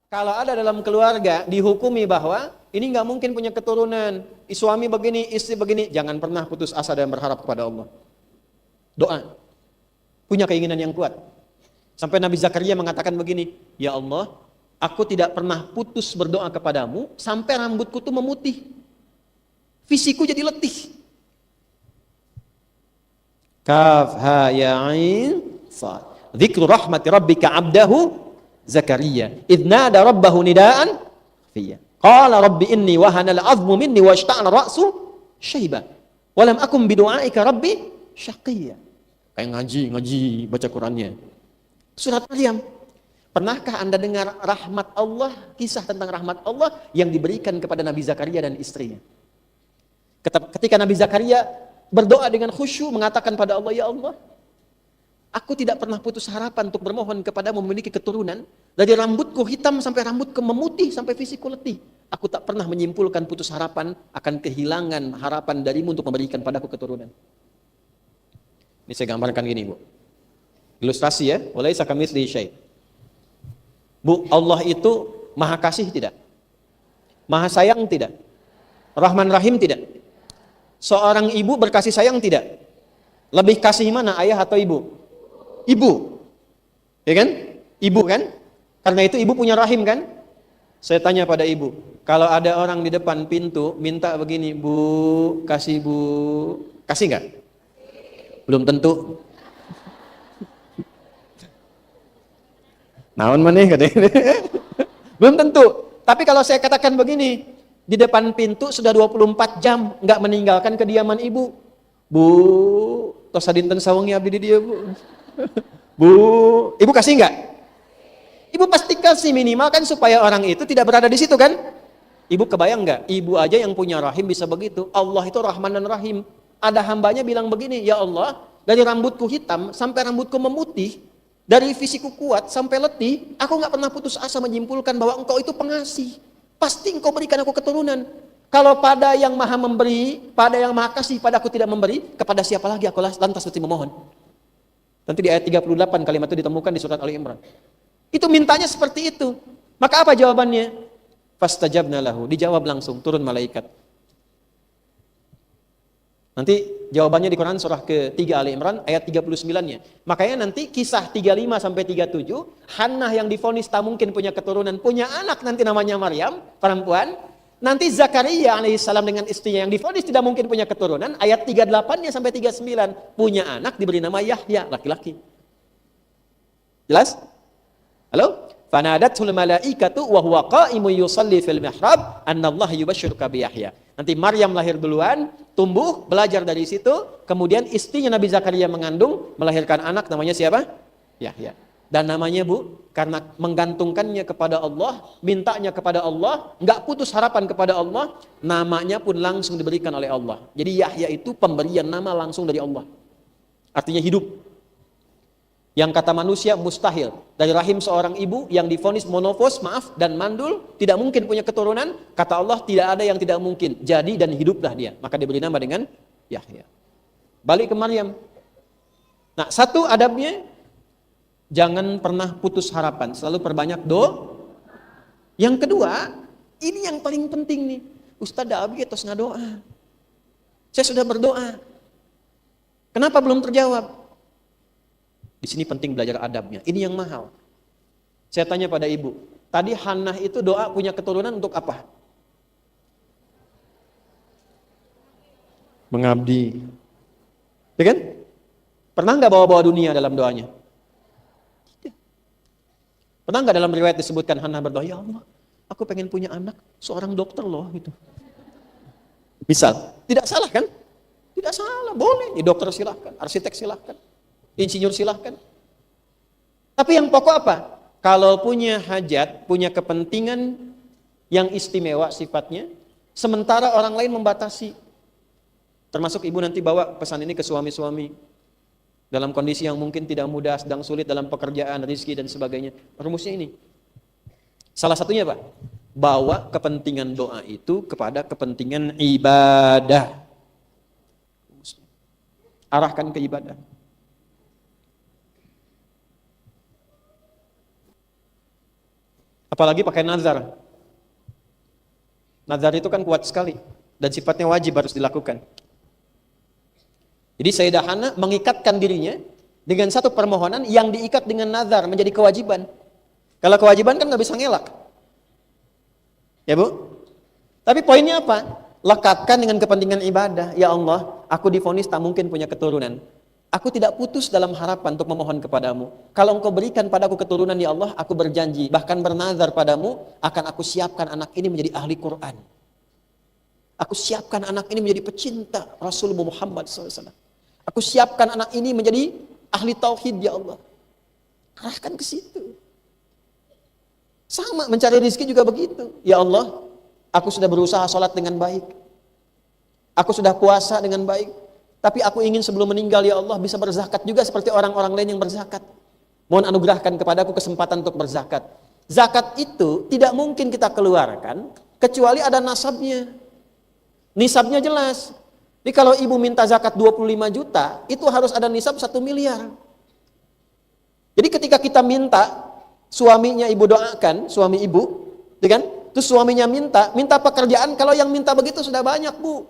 Kalau ada dalam keluarga dihukumi bahwa ini nggak mungkin punya keturunan, suami begini, istri begini, jangan pernah putus asa dan berharap kepada Allah. Doa, punya keinginan yang kuat. Sampai Nabi Zakaria mengatakan begini, ya Allah, aku tidak pernah putus berdoa kepadamu sampai rambutku tuh memutih, fisikku jadi letih. Kaf ha ya ain sad. Dzikru rahmati rabbika 'abdahu Zakaria idh nada rabbahu nidaan khafiyya. Qala rabbi inni wahana al-'azmu minni washta'ala ra'su syaiba wa lam akum bidu'aika rabbi syaqiyya. Kayak ngaji baca Qur'annya. Surat Maryam. Pernahkah Anda dengar rahmat Allah, kisah tentang rahmat Allah yang diberikan kepada Nabi Zakaria dan istrinya? Ketika Nabi Zakaria berdoa dengan khusyuk mengatakan pada Allah, ya Allah, aku tidak pernah putus harapan untuk bermohon kepadamu memiliki keturunan. Dari rambutku hitam sampai rambutku memutih sampai fisikku letih. Aku tak pernah menyimpulkan putus harapan akan kehilangan harapan darimu untuk memberikan padaku keturunan. Ini saya gambarkan gini, Bu. Ilustrasi ya, walaisa kamitslihi syai'. Bu, Allah itu maha kasih tidak? Maha sayang tidak? Rahman Rahim tidak? Seorang ibu berkasih sayang tidak? Lebih kasih mana, ayah atau ibu? Ibu. Ya kan? Ibu kan? Karena itu ibu punya rahim kan? Saya tanya pada ibu, kalau ada orang di depan pintu minta begini, Bu, kasih Bu, kasih nggak? Belum tentu. Naon maneh katanya. Belum tentu. Tapi kalau saya katakan begini, di depan pintu sudah 24 jam nggak meninggalkan kediaman ibu. Bu, tos sadinten sawengi abdi di dia, Bu. Bu, ibu kasih nggak? Ibu pasti kasih minimal kan supaya orang itu tidak berada di situ kan? Ibu kebayang nggak? Ibu aja yang punya rahim bisa begitu. Allah itu Rahman dan Rahim. Ada hambanya bilang begini, ya Allah, dari rambutku hitam sampai rambutku memutih, dari fisikku kuat sampai letih, aku nggak pernah putus asa menyimpulkan bahwa engkau itu pengasih. Pasti engkau berikan aku keturunan. Kalau pada yang maha memberi, pada yang maha kasih, pada aku tidak memberi, kepada siapa lagi aku lantas mesti memohon? Nanti di ayat 38 kalimat itu ditemukan di surat Ali Imran. Itu mintanya seperti itu. Maka apa jawabannya? Fastajabna lahu. Dijawab langsung, turun malaikat. Nanti jawabannya di Quran surah ke-3 Ali Imran ayat 39-nya. Makanya nanti kisah 35 sampai 37, Hannah yang divonis tak mungkin punya keturunan, punya anak nanti namanya Maryam, perempuan. Nanti Zakaria alaihissalam dengan istrinya yang divonis tidak mungkin punya keturunan, ayat 38-nya sampai 39, punya anak diberi nama Yahya, laki-laki. Jelas? Halo? Fanadatul malaikatu wa huwa qa'imun yusalli fil mihrab annallaha yubashshiruka bi Yahya. Nanti Maryam lahir duluan, tumbuh, belajar dari situ, kemudian istrinya Nabi Zakaria mengandung, melahirkan anak namanya siapa? Yahya. Dan namanya, Bu, karena menggantungkannya kepada Allah, mintanya kepada Allah, enggak putus harapan kepada Allah, namanya pun langsung diberikan oleh Allah. Jadi Yahya itu pemberian nama langsung dari Allah. Artinya hidup. Yang kata manusia mustahil. Dari rahim seorang ibu yang divonis monofos, dan mandul, tidak mungkin punya keturunan. Kata Allah, tidak ada yang tidak mungkin. Jadi dan hiduplah dia. Maka diberi nama dengan Yahya. Balik ke Maryam. Nah, satu adabnya, jangan pernah putus harapan. Selalu perbanyak doa. Yang kedua, ini yang paling penting nih. Ustaz Abi tos ngadoa. Saya sudah berdoa. Kenapa belum terjawab? Di sini penting belajar adabnya. Ini yang mahal. Saya tanya pada ibu, tadi Hannah itu doa punya keturunan untuk apa? Mengabdi. Ya kan? Pernah nggak bawa-bawa dunia dalam doanya? Tidak. Pernah nggak dalam riwayat disebutkan Hannah berdoa, ya Allah, aku pengen punya anak, seorang dokter loh gitu. Misal, tidak salah kan? Tidak salah, boleh. Ya, dokter silahkan, arsitek silahkan. Insinyur silahkan. Tapi yang pokok apa? Kalau punya hajat, punya kepentingan yang istimewa sifatnya, sementara orang lain membatasi. Termasuk ibu nanti bawa pesan ini ke suami-suami. Dalam kondisi yang mungkin tidak mudah, sedang sulit dalam pekerjaan, rezeki dan sebagainya. Rumusnya ini. Salah satunya apa? Bawa kepentingan doa itu kepada kepentingan ibadah. Arahkan ke ibadah. Apalagi pakai nazar. Nazar itu kan kuat sekali dan sifatnya wajib harus dilakukan. Jadi Sayyidah Hana mengikatkan dirinya dengan satu permohonan yang diikat dengan nazar menjadi kewajiban. Kalau kewajiban kan nggak bisa ngelak. Ya Bu? Tapi poinnya apa? Lekatkan dengan kepentingan ibadah. Ya Allah, aku divonis tak mungkin punya keturunan. Aku tidak putus dalam harapan untuk memohon kepadamu. Kalau engkau berikan padaku keturunan ya Allah, aku berjanji, bahkan bernazar padamu, akan aku siapkan anak ini menjadi ahli Quran. Aku siapkan anak ini menjadi pecinta Rasulullah Muhammad SAW. Aku siapkan anak ini menjadi ahli tauhid ya Allah. Arahkan ke situ. Sama mencari rezeki juga begitu. Ya Allah, aku sudah berusaha sholat dengan baik. Aku sudah puasa dengan baik. Tapi aku ingin sebelum meninggal ya Allah bisa berzakat juga seperti orang-orang lain yang berzakat. Mohon anugerahkan kepadaku kesempatan untuk berzakat. Zakat itu tidak mungkin kita keluarkan kecuali ada nasabnya. Nisabnya jelas. Jadi kalau ibu minta zakat 25 juta, itu harus ada nisab 1 miliar. Jadi ketika kita minta, suaminya ibu doakan, suami ibu, kan? Terus suaminya minta pekerjaan, kalau yang minta begitu sudah banyak Bu.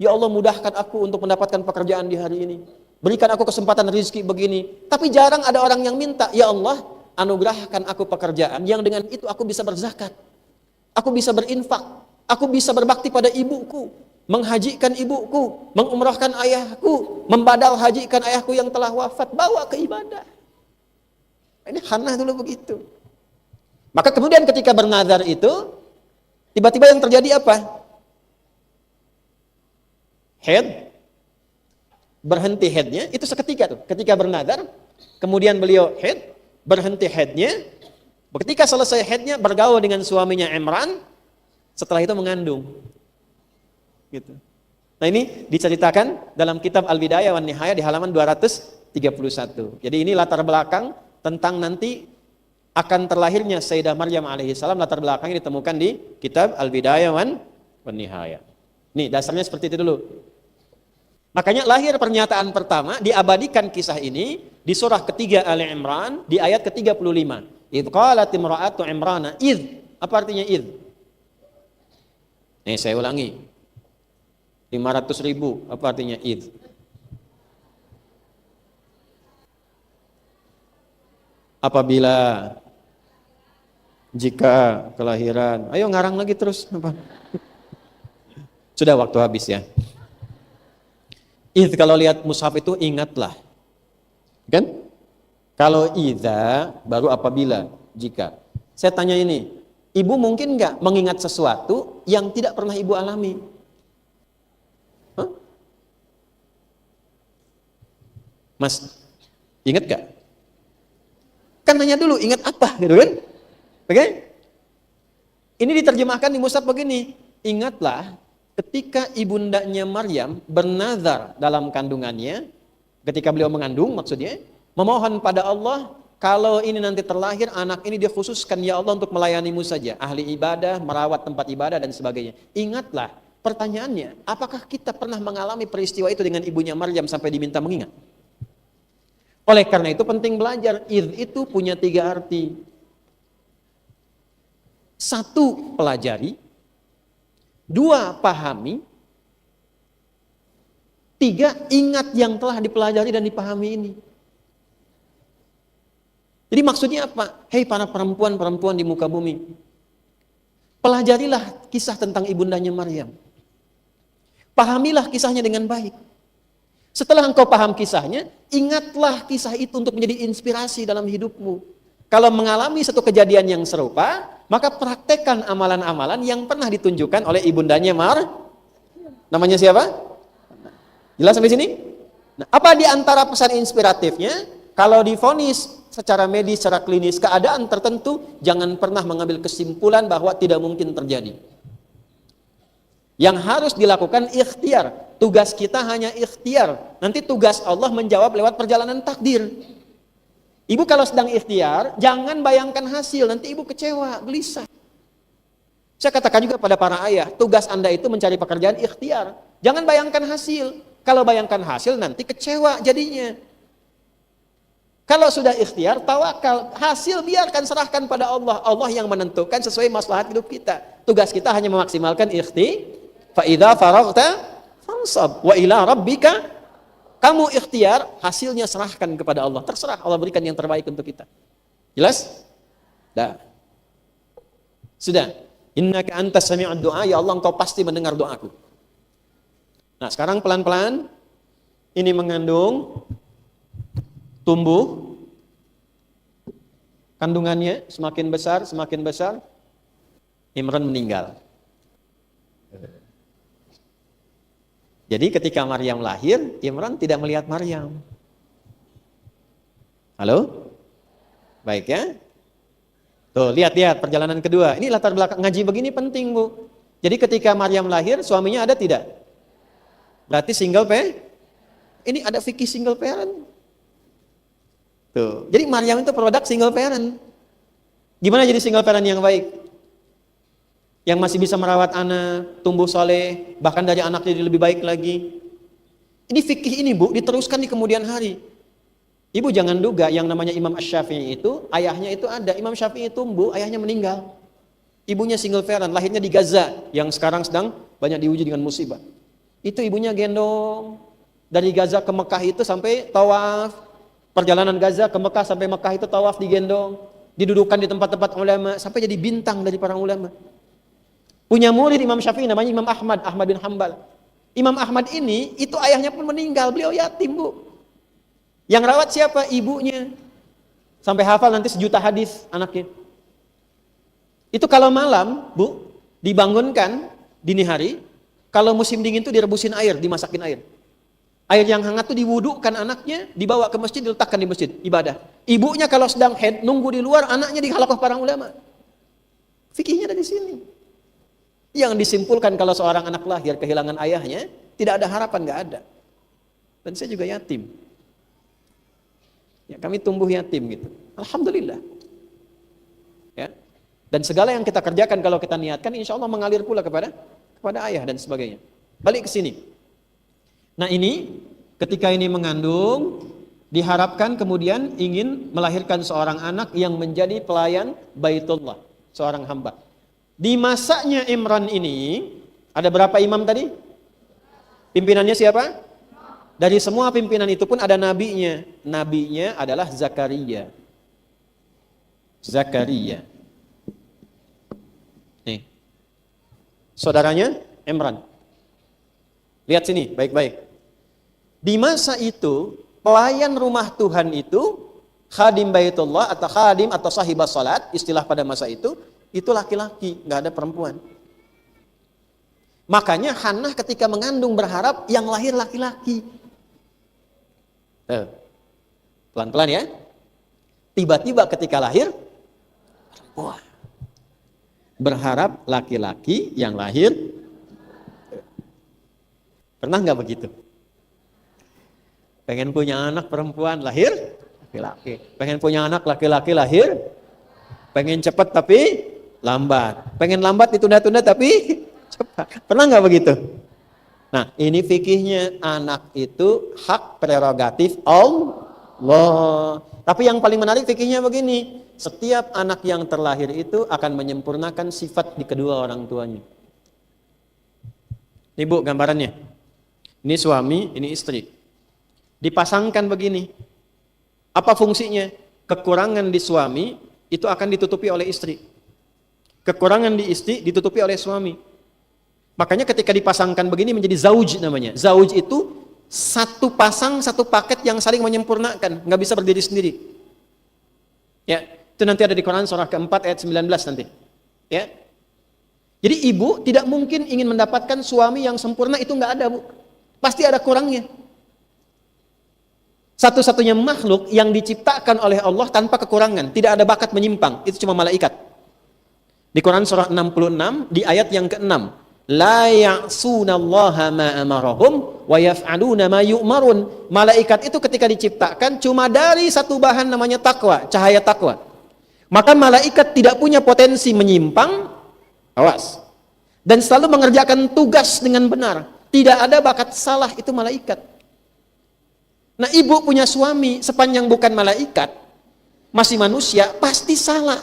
Ya Allah mudahkan aku untuk mendapatkan pekerjaan di hari ini. Berikan aku kesempatan rezeki begini. Tapi jarang ada orang yang minta, ya Allah anugerahkan aku pekerjaan yang dengan itu aku bisa berzakat. Aku bisa berinfak. Aku bisa berbakti pada ibuku. Menghajikan ibuku. Mengumrahkan ayahku. Membadal hajikan ayahku yang telah wafat. Bawa ke ibadah. Ini Hannah dulu begitu. Maka kemudian ketika bernazar itu, tiba-tiba yang terjadi apa? Head. Berhenti headnya, itu seketika tuh. Ketika bernazar, kemudian beliau head, berhenti headnya. Ketika selesai headnya, bergaul dengan suaminya Imran, setelah itu mengandung. Gitu. Nah ini diceritakan dalam kitab Al-Bidayah wan Nihayah di halaman 231. Jadi ini latar belakang tentang nanti akan terlahirnya Sayyidah Maryam alaihissalam, latar belakangnya ditemukan di kitab Al-Bidayah wan Nihayah. Nih dasarnya seperti itu dulu. Makanya lahir pernyataan pertama, diabadikan kisah ini di surah ketiga Ali Imran di ayat ke-35. Idh qalat imra'atu Imrana idh. Apa artinya idh? Nih saya ulangi. 500.000 apa artinya idh? Apabila, jika, kelahiran. Ayo ngarang lagi terus. Sudah waktu habis ya. Idh kalau lihat mushaf itu ingatlah. Kan? Kalau idza baru apabila, jika. Saya tanya ini, ibu mungkin nggak mengingat sesuatu yang tidak pernah ibu alami? Hah? Mas, ingat gak? Kan nanya dulu, ingat apa gitu kan? Oke? Ini diterjemahkan di mushaf begini, ingatlah ketika ibundanya Maryam bernazar dalam kandungannya, ketika beliau mengandung maksudnya, memohon pada Allah, kalau ini nanti terlahir, anak ini dia khususkan ya Allah untuk melayanimu saja, ahli ibadah, merawat tempat ibadah dan sebagainya. Ingatlah, pertanyaannya, apakah kita pernah mengalami peristiwa itu dengan ibunya Maryam sampai diminta mengingat? Oleh karena itu penting belajar, idh itu punya 3 arti. 1, pelajari. 2, pahami. 3, ingat yang telah dipelajari dan dipahami ini. Jadi maksudnya apa? Hei para perempuan-perempuan di muka bumi. Pelajarilah kisah tentang ibundanya Maryam. Pahamilah kisahnya dengan baik. Setelah engkau paham kisahnya, ingatlah kisah itu untuk menjadi inspirasi dalam hidupmu. Kalau mengalami satu kejadian yang serupa, maka praktekkan amalan-amalan yang pernah ditunjukkan oleh ibundanya Namanya siapa? Jelas sampai sini? Nah, apa di antara pesan inspiratifnya? Kalau divonis secara medis, secara klinis, keadaan tertentu, jangan pernah mengambil kesimpulan bahwa tidak mungkin terjadi. Yang harus dilakukan ikhtiar. Tugas kita hanya ikhtiar. Nanti tugas Allah menjawab lewat perjalanan takdir. Ibu kalau sedang ikhtiar, jangan bayangkan hasil, nanti ibu kecewa, gelisah. Saya katakan juga pada para ayah, tugas Anda itu mencari pekerjaan ikhtiar. Jangan bayangkan hasil. Kalau bayangkan hasil nanti kecewa jadinya. Kalau sudah ikhtiar, tawakal, hasil biarkan serahkan pada Allah. Allah yang menentukan sesuai maslahat hidup kita. Tugas kita hanya memaksimalkan fa idza faraghta fansab wa ila rabbika. Kamu ikhtiar, hasilnya serahkan kepada Allah. Terserah, Allah berikan yang terbaik untuk kita. Jelas? Dah. Sudah. Innaka antas sami'ud du'a, ya Allah engkau pasti mendengar doaku. Nah, sekarang pelan-pelan ini mengandung, tumbuh, kandungannya semakin besar, Imran meninggal. Jadi ketika Maryam lahir, Imran tidak melihat Maryam. Halo? Baik ya? Tuh, lihat perjalanan kedua. Ini latar belakang ngaji begini penting, Bu. Jadi ketika Maryam lahir, suaminya ada tidak? Berarti single parent. Ini ada fikih single parent. Tuh. Jadi Maryam itu produk single parent. Gimana jadi single parent yang baik? Yang masih bisa merawat anak, tumbuh soleh, bahkan dari anaknya jadi lebih baik lagi. Ini fikih ini, Bu, diteruskan di kemudian hari. Ibu jangan duga yang namanya Imam Asy-Syafi'i itu, ayahnya itu ada. Imam Syafi'i tumbuh, ayahnya meninggal. Ibunya single parent, lahirnya di Gaza, yang sekarang sedang banyak diuji dengan musibah. Itu ibunya gendong. Dari Gaza ke Mekah itu sampai tawaf. Perjalanan Gaza ke Mekah sampai Mekah itu tawaf digendong. Didudukan di tempat-tempat ulama, sampai jadi bintang dari para ulama. Punya murid Imam Syafi'i namanya Imam Ahmad bin Hanbal. Imam Ahmad ini, itu ayahnya pun meninggal, beliau yatim, Bu. Yang rawat siapa? Ibunya. Sampai hafal nanti 1 juta hadis anaknya. Itu kalau malam, Bu, dibangunkan dini hari, kalau musim dingin itu direbusin air, dimasakin air. Air yang hangat itu diwudukan anaknya, dibawa ke masjid, diletakkan di masjid, ibadah. Ibunya kalau sedang haid, nunggu di luar, anaknya di halaqah para ulama. Fikihnya ada di sini. Yang disimpulkan kalau seorang anak lahir kehilangan ayahnya, tidak ada harapan, nggak ada. Dan saya juga yatim. Ya, kami tumbuh yatim gitu. Alhamdulillah. Ya. Dan segala yang kita kerjakan kalau kita niatkan, insya Allah mengalir pula kepada ayah dan sebagainya. Balik ke sini. Nah ini, ketika ini mengandung, diharapkan kemudian ingin melahirkan seorang anak yang menjadi pelayan Baitullah, seorang hamba. Di masanya Imran ini, ada berapa imam tadi? Pimpinannya siapa? Dari semua pimpinan itu pun ada nabinya. Nabinya adalah Zakaria. Nih. Saudaranya Imran. Lihat sini, baik-baik. Di masa itu, pelayan rumah Tuhan itu, khadim Baitullah atau khadim atau sahibah salat, istilah pada masa itu laki-laki, nggak ada perempuan. Makanya Hannah ketika mengandung berharap yang lahir laki-laki. Pelan-pelan ya. Tiba-tiba ketika lahir, perempuan. Berharap laki-laki yang lahir. Pernah nggak begitu? Pengen punya anak perempuan, lahir laki-laki. Pengen punya anak laki-laki, lahir. Pengen cepat tapi lambat. Pengen lambat ditunda-tunda tapi cepat. Pernah nggak begitu? Nah, ini fikihnya, anak itu hak prerogatif Allah. Tapi yang paling menarik fikihnya begini, setiap anak yang terlahir itu akan menyempurnakan sifat di kedua orang tuanya. Ini Bu gambarannya. Ini suami, ini istri. Dipasangkan begini. Apa fungsinya? Kekurangan di suami itu akan ditutupi oleh istri. Kekurangan di istri ditutupi oleh suami. Makanya ketika dipasangkan begini menjadi zauj namanya. Zauj itu satu pasang, satu paket yang saling menyempurnakan, nggak bisa berdiri sendiri. Ya, itu nanti ada di Quran surah keempat ayat 19 nanti. Ya. Jadi ibu tidak mungkin ingin mendapatkan suami yang sempurna, itu nggak ada, Bu. Pasti ada kurangnya. Satu-satunya makhluk yang diciptakan oleh Allah tanpa kekurangan, tidak ada bakat menyimpang, itu cuma malaikat. Di Quran surah 66 di ayat yang ke-6, la ya'sunallaha ma amarahum wa yaf'aluna ma yu'marun. Malaikat itu ketika diciptakan cuma dari satu bahan namanya takwa, cahaya takwa. Maka malaikat tidak punya potensi menyimpang, awas. Dan selalu mengerjakan tugas dengan benar. Tidak ada bakat salah, itu malaikat. Nah, ibu punya suami sepanjang bukan malaikat, masih manusia, pasti salah.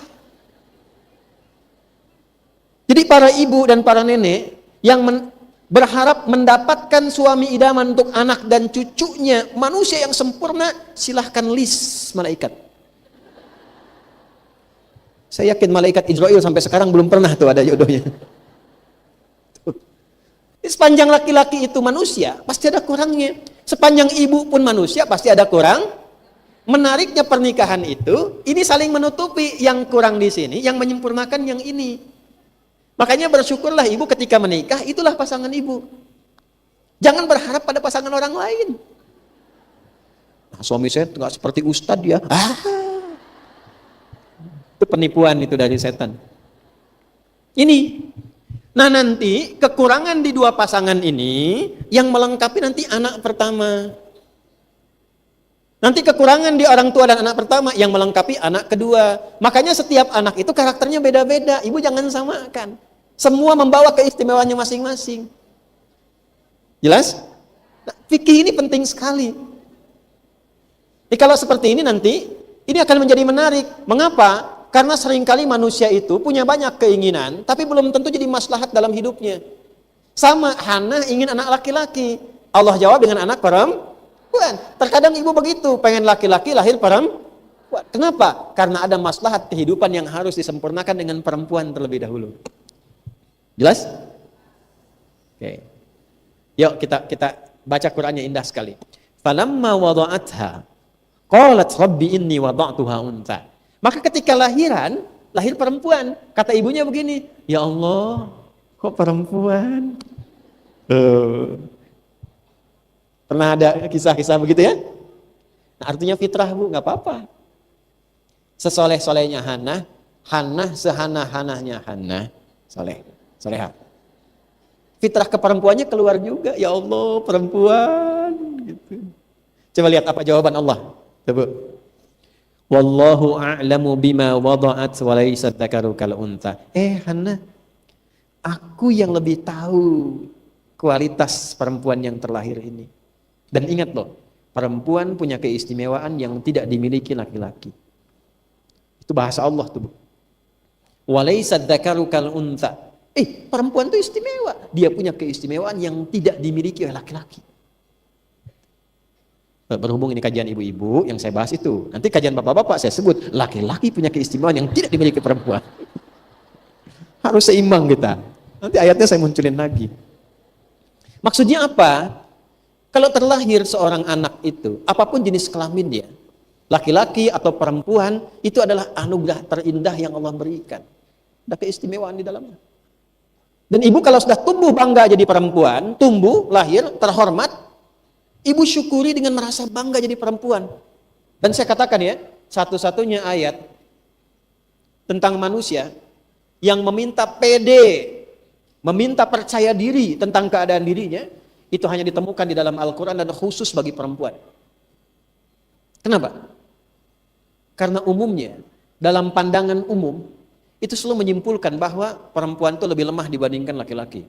Jadi para ibu dan para nenek yang berharap mendapatkan suami idaman untuk anak dan cucunya, manusia yang sempurna, silahkan list malaikat. Saya yakin malaikat Israel sampai sekarang belum pernah tuh ada jodohnya. Sepanjang laki-laki itu manusia, pasti ada kurangnya. Sepanjang ibu pun manusia, pasti ada kurang. Menariknya pernikahan itu, ini saling menutupi yang kurang di sini, yang menyempurnakan yang ini. Makanya bersyukurlah ibu ketika menikah, itulah pasangan ibu. Jangan berharap pada pasangan orang lain. Nah, suami saya nggak seperti ustadz ya. Itu penipuan itu dari setan. Ini. Nah, nanti kekurangan di dua pasangan ini yang melengkapi nanti anak pertama. Nanti kekurangan di orang tua dan anak pertama yang melengkapi anak kedua. Makanya setiap anak itu karakternya beda-beda. Ibu jangan samakan. Semua membawa keistimewaannya masing-masing. Jelas? Nah, fikih ini penting sekali. Jadi kalau seperti ini nanti, ini akan menjadi menarik. Mengapa? Karena seringkali manusia itu punya banyak keinginan, tapi belum tentu jadi maslahat dalam hidupnya. Sama, Hana ingin anak laki-laki. Allah jawab dengan anak perempuan. Terkadang ibu begitu, pengen laki-laki lahir perempuan. Kenapa? Karena ada maslahat kehidupan yang harus disempurnakan dengan perempuan terlebih dahulu. Jelas? Oke. Yuk kita baca Qur'annya indah sekali. Falamma wada'atha qalat rabbi inni wada'tuha untha. Maka ketika lahir perempuan, kata ibunya begini, ya Allah, kok perempuan? Pernah ada kisah-kisah begitu ya? Nah, artinya fitrah bu, nggak apa-apa. Sesoleh-solehnya Hannah sehana-hanahnya Hannah, soleha. Fitrah keperempuannya keluar juga, ya Allah perempuan. Gitu. Coba lihat apa jawaban Allah. Coba. Wallahu a'lamu bima wada'at wa laysa dzakaru kal untha. Hannah, aku yang lebih tahu kualitas perempuan yang terlahir ini. Dan ingat loh, perempuan punya keistimewaan yang tidak dimiliki laki-laki. Itu bahasa Allah tuh. Wa laysa dzakaru kal untha. Perempuan itu istimewa. Dia punya keistimewaan yang tidak dimiliki oleh laki-laki. Berhubung ini kajian ibu-ibu yang saya bahas itu. Nanti kajian bapak-bapak saya sebut laki-laki punya keistimewaan yang tidak dimiliki perempuan. Harus seimbang kita. Nanti ayatnya saya munculin lagi. Maksudnya apa? Kalau terlahir seorang anak itu, apapun jenis kelamin dia, laki-laki atau perempuan, itu adalah anugerah terindah yang Allah berikan. Ada keistimewaan di dalamnya. Dan ibu kalau sudah tumbuh bangga jadi perempuan, tumbuh, lahir, terhormat, ibu syukuri dengan merasa bangga jadi perempuan. Dan saya katakan ya, satu-satunya ayat tentang manusia yang meminta pede, meminta percaya diri tentang keadaan dirinya, itu hanya ditemukan di dalam Al-Quran dan khusus bagi perempuan. Kenapa? Karena umumnya, dalam pandangan umum, itu selalu menyimpulkan bahwa perempuan itu lebih lemah dibandingkan laki-laki.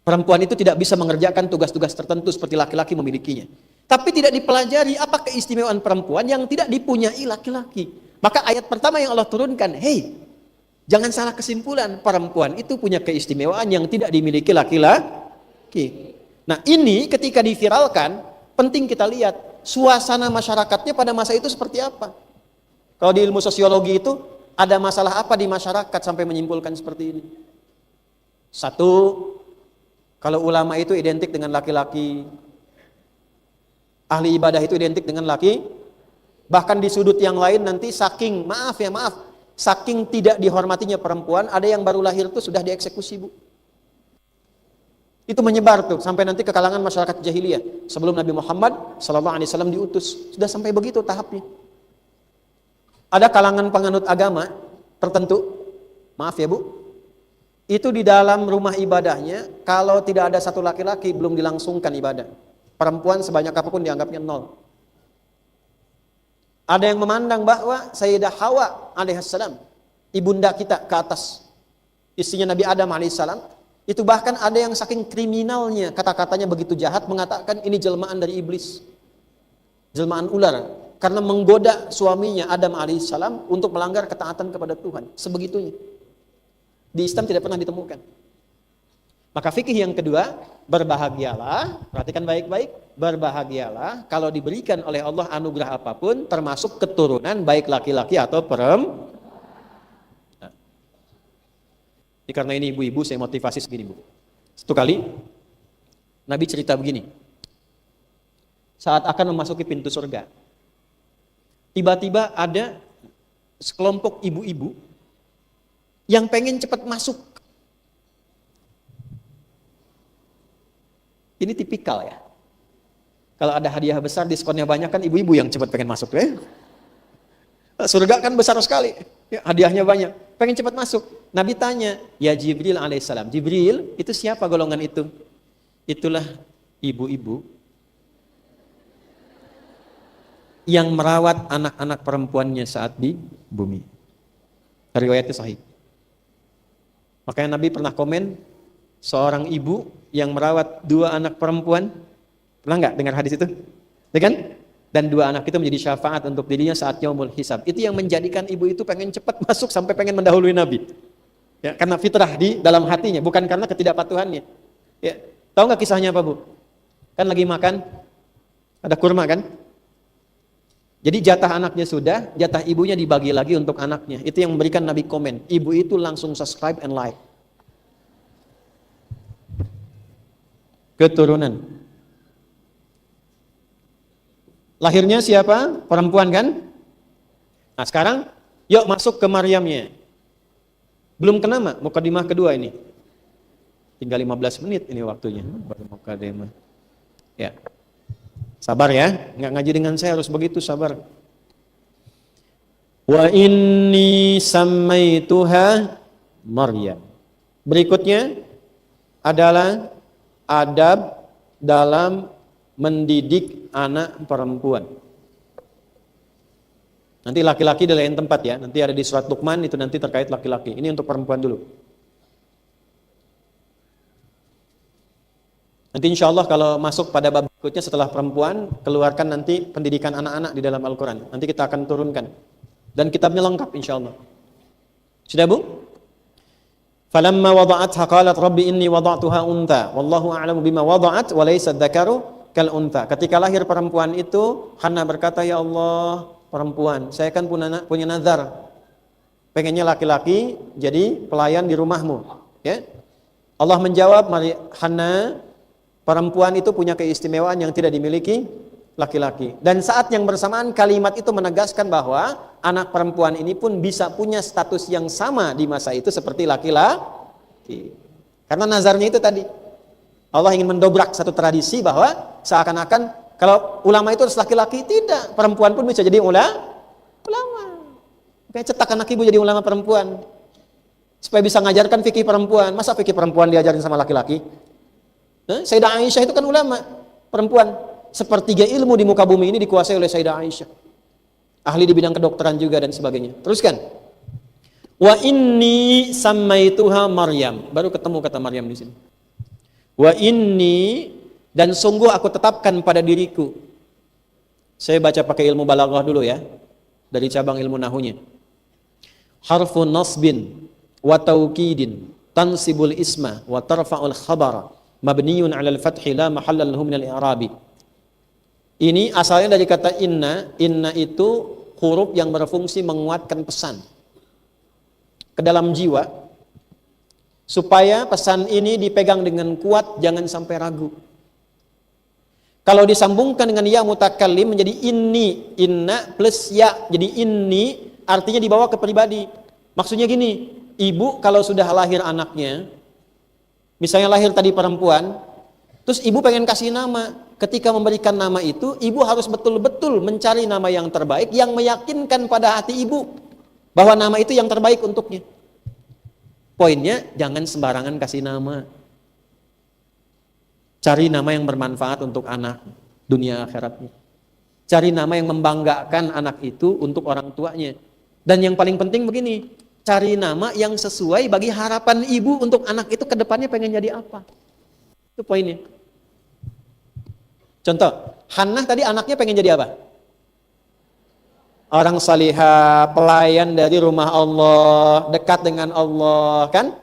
Perempuan itu tidak bisa mengerjakan tugas-tugas tertentu seperti laki-laki memilikinya. Tapi tidak dipelajari apa keistimewaan perempuan yang tidak dipunyai laki-laki. Maka ayat pertama yang Allah turunkan, jangan salah kesimpulan, perempuan itu punya keistimewaan yang tidak dimiliki laki-laki. Nah ini ketika diviralkan, penting kita lihat suasana masyarakatnya pada masa itu seperti apa. Kalau di ilmu sosiologi itu, ada masalah apa di masyarakat sampai menyimpulkan seperti ini? Satu, kalau ulama itu identik dengan laki-laki, ahli ibadah itu identik dengan laki, bahkan di sudut yang lain nanti saking tidak dihormatinya perempuan, ada yang baru lahir itu sudah dieksekusi bu. Itu menyebar tuh sampai nanti ke kalangan masyarakat jahiliyah sebelum Nabi Muhammad SAW diutus, sudah sampai begitu tahapnya. Ada kalangan penganut agama tertentu, maaf ya bu, itu di dalam rumah ibadahnya, kalau tidak ada satu laki-laki belum dilangsungkan ibadah. Perempuan sebanyak apapun dianggapnya nol. Ada yang memandang bahwa Sayyidah Hawa alaihissalam, ibunda kita ke atas, istrinya Nabi Adam alaihissalam, itu bahkan ada yang saking kriminalnya, kata-katanya begitu jahat, mengatakan ini jelmaan dari iblis. jelmaan ular, karena menggoda suaminya Adam alaihissalam untuk melanggar ketaatan kepada Tuhan. Sebegitunya. Di Islam tidak pernah ditemukan. Maka fikih yang kedua, berbahagialah, perhatikan baik-baik, berbahagialah kalau diberikan oleh Allah anugerah apapun, termasuk keturunan baik laki-laki atau perempuan. Nah. Karena ini ibu-ibu, saya motivasi segini, Bu. Satu kali, Nabi cerita begini. Saat akan memasuki pintu surga, tiba-tiba ada sekelompok ibu-ibu yang pengen cepat masuk. Ini tipikal ya. Kalau ada hadiah besar, diskonnya banyak, kan ibu-ibu yang cepat pengen masuk ya. Surga kan besar sekali, ya, hadiahnya banyak, pengen cepat masuk. Nabi tanya, ya Jibril alaihissalam, Jibril itu siapa golongan itu? Itulah ibu-ibu yang merawat anak-anak perempuannya saat di bumi. Riwayatnya sahih. Makanya Nabi pernah komen, seorang ibu yang merawat 2 anak perempuan, pernah nggak dengar hadis itu? Ya kan? Dan 2 anak itu menjadi syafaat untuk dirinya saat yaumul hisab. Itu yang menjadikan ibu itu pengen cepat masuk sampai pengen mendahului Nabi. Ya, karena fitrah di dalam hatinya, bukan karena ketidakpatuhannya. Ya, tahu nggak kisahnya apa, Bu? Kan lagi makan, ada kurma kan? Jadi jatah anaknya sudah, jatah ibunya dibagi lagi untuk anaknya. Itu yang memberikan Nabi komen. Ibu itu langsung subscribe and like. Keturunan. Lahirnya siapa? Perempuan kan? Nah sekarang, yuk masuk ke Maryamnya. Belum kena mak, mukadimah kedua ini. Tinggal 15 menit ini waktunya. Baru mukadimah. Ya. Sabar ya, nggak ngaji dengan saya harus begitu, sabar. Wa inni sammaituha Maryam. Berikutnya adalah adab dalam mendidik anak perempuan. Nanti laki-laki di lain tempat ya, nanti ada di surat Luqman itu nanti terkait laki-laki. Ini untuk perempuan dulu. Nanti insya Allah kalau masuk pada bab berikutnya setelah perempuan, keluarkan nanti pendidikan anak-anak di dalam Al-Quran. Nanti kita akan turunkan. Dan kitabnya lengkap insya Allah. Sudah Bu? Falamma wada'atha qalat rabbi inni wada'tuha untha wallahu a'lamu bima wada'at wa laysa dzakaru kal untha. Ketika lahir perempuan itu, Hannah berkata, ya Allah, perempuan, saya kan punya nazar. Pengennya laki-laki jadi pelayan di rumahmu. Ya? Allah menjawab, Hannah, perempuan itu punya keistimewaan yang tidak dimiliki laki-laki. Dan saat yang bersamaan kalimat itu menegaskan bahwa anak perempuan ini pun bisa punya status yang sama di masa itu seperti laki-laki. Karena nazarnya itu tadi. Allah ingin mendobrak satu tradisi bahwa seakan-akan kalau ulama itu harus laki-laki, tidak. Perempuan pun bisa jadi ulama. Kayak cetak anak ibu jadi ulama perempuan. Supaya bisa ngajarkan fikih perempuan. Masa fikih perempuan diajarin sama laki-laki? Sayyidah Aisyah itu kan ulama perempuan. Sepertiga ilmu di muka bumi ini dikuasai oleh Sayyidah Aisyah. Ahli di bidang kedokteran juga dan sebagainya. Teruskan. Wa inni sammaituha Maryam. Baru ketemu kata Maryam di sini. Wa inni, dan sungguh aku tetapkan pada diriku. Saya baca pakai ilmu balaghah dulu ya. Dari cabang ilmu nahunya. Harfun nasbin wa taukidin tansibul isma wa tarfa'ul khabara mabniyun 'alal fathi la mahalla lahu minal i'rabi. Ini asalnya dari kata inna. Inna itu huruf yang berfungsi menguatkan pesan ke dalam jiwa supaya pesan ini dipegang dengan kuat, jangan sampai ragu. Kalau disambungkan dengan ya mutakallim menjadi inni, inna plus ya, jadi inni artinya dibawa ke pribadi. Maksudnya gini, ibu kalau sudah lahir anaknya, misalnya lahir tadi perempuan, terus ibu pengen kasih nama. Ketika memberikan nama itu, ibu harus betul-betul mencari nama yang terbaik, yang meyakinkan pada hati ibu bahwa nama itu yang terbaik untuknya. Poinnya, jangan sembarangan kasih nama. Cari nama yang bermanfaat untuk anak, dunia akhiratnya. Cari nama yang membanggakan anak itu untuk orang tuanya. Dan yang paling penting begini, cari nama yang sesuai bagi harapan ibu untuk anak itu ke depannya pengen jadi apa. Itu poinnya. Contoh, Hannah tadi anaknya pengen jadi apa? Orang salihah, pelayan dari rumah Allah, dekat dengan Allah, kan?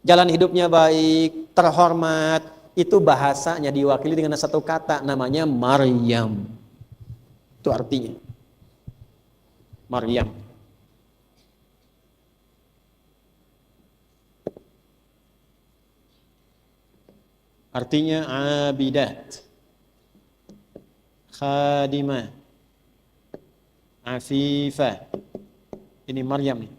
Jalan hidupnya baik, terhormat. Itu bahasanya diwakili dengan satu kata, namanya Maryam. Itu artinya. Maryam. Artinya abidat, khadimah, afifah. Ini Maryam nih.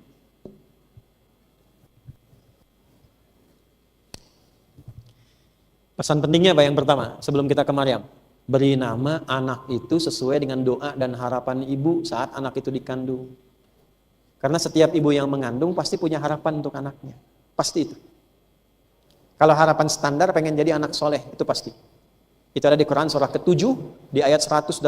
Pesan pentingnya apa yang pertama sebelum kita ke Maryam? Beri nama anak itu sesuai dengan doa dan harapan ibu saat anak itu dikandung. Karena setiap ibu yang mengandung pasti punya harapan untuk anaknya. Pasti itu. Kalau harapan standar pengen jadi anak soleh, itu pasti. Itu ada di Quran surah ke-7 di ayat 189.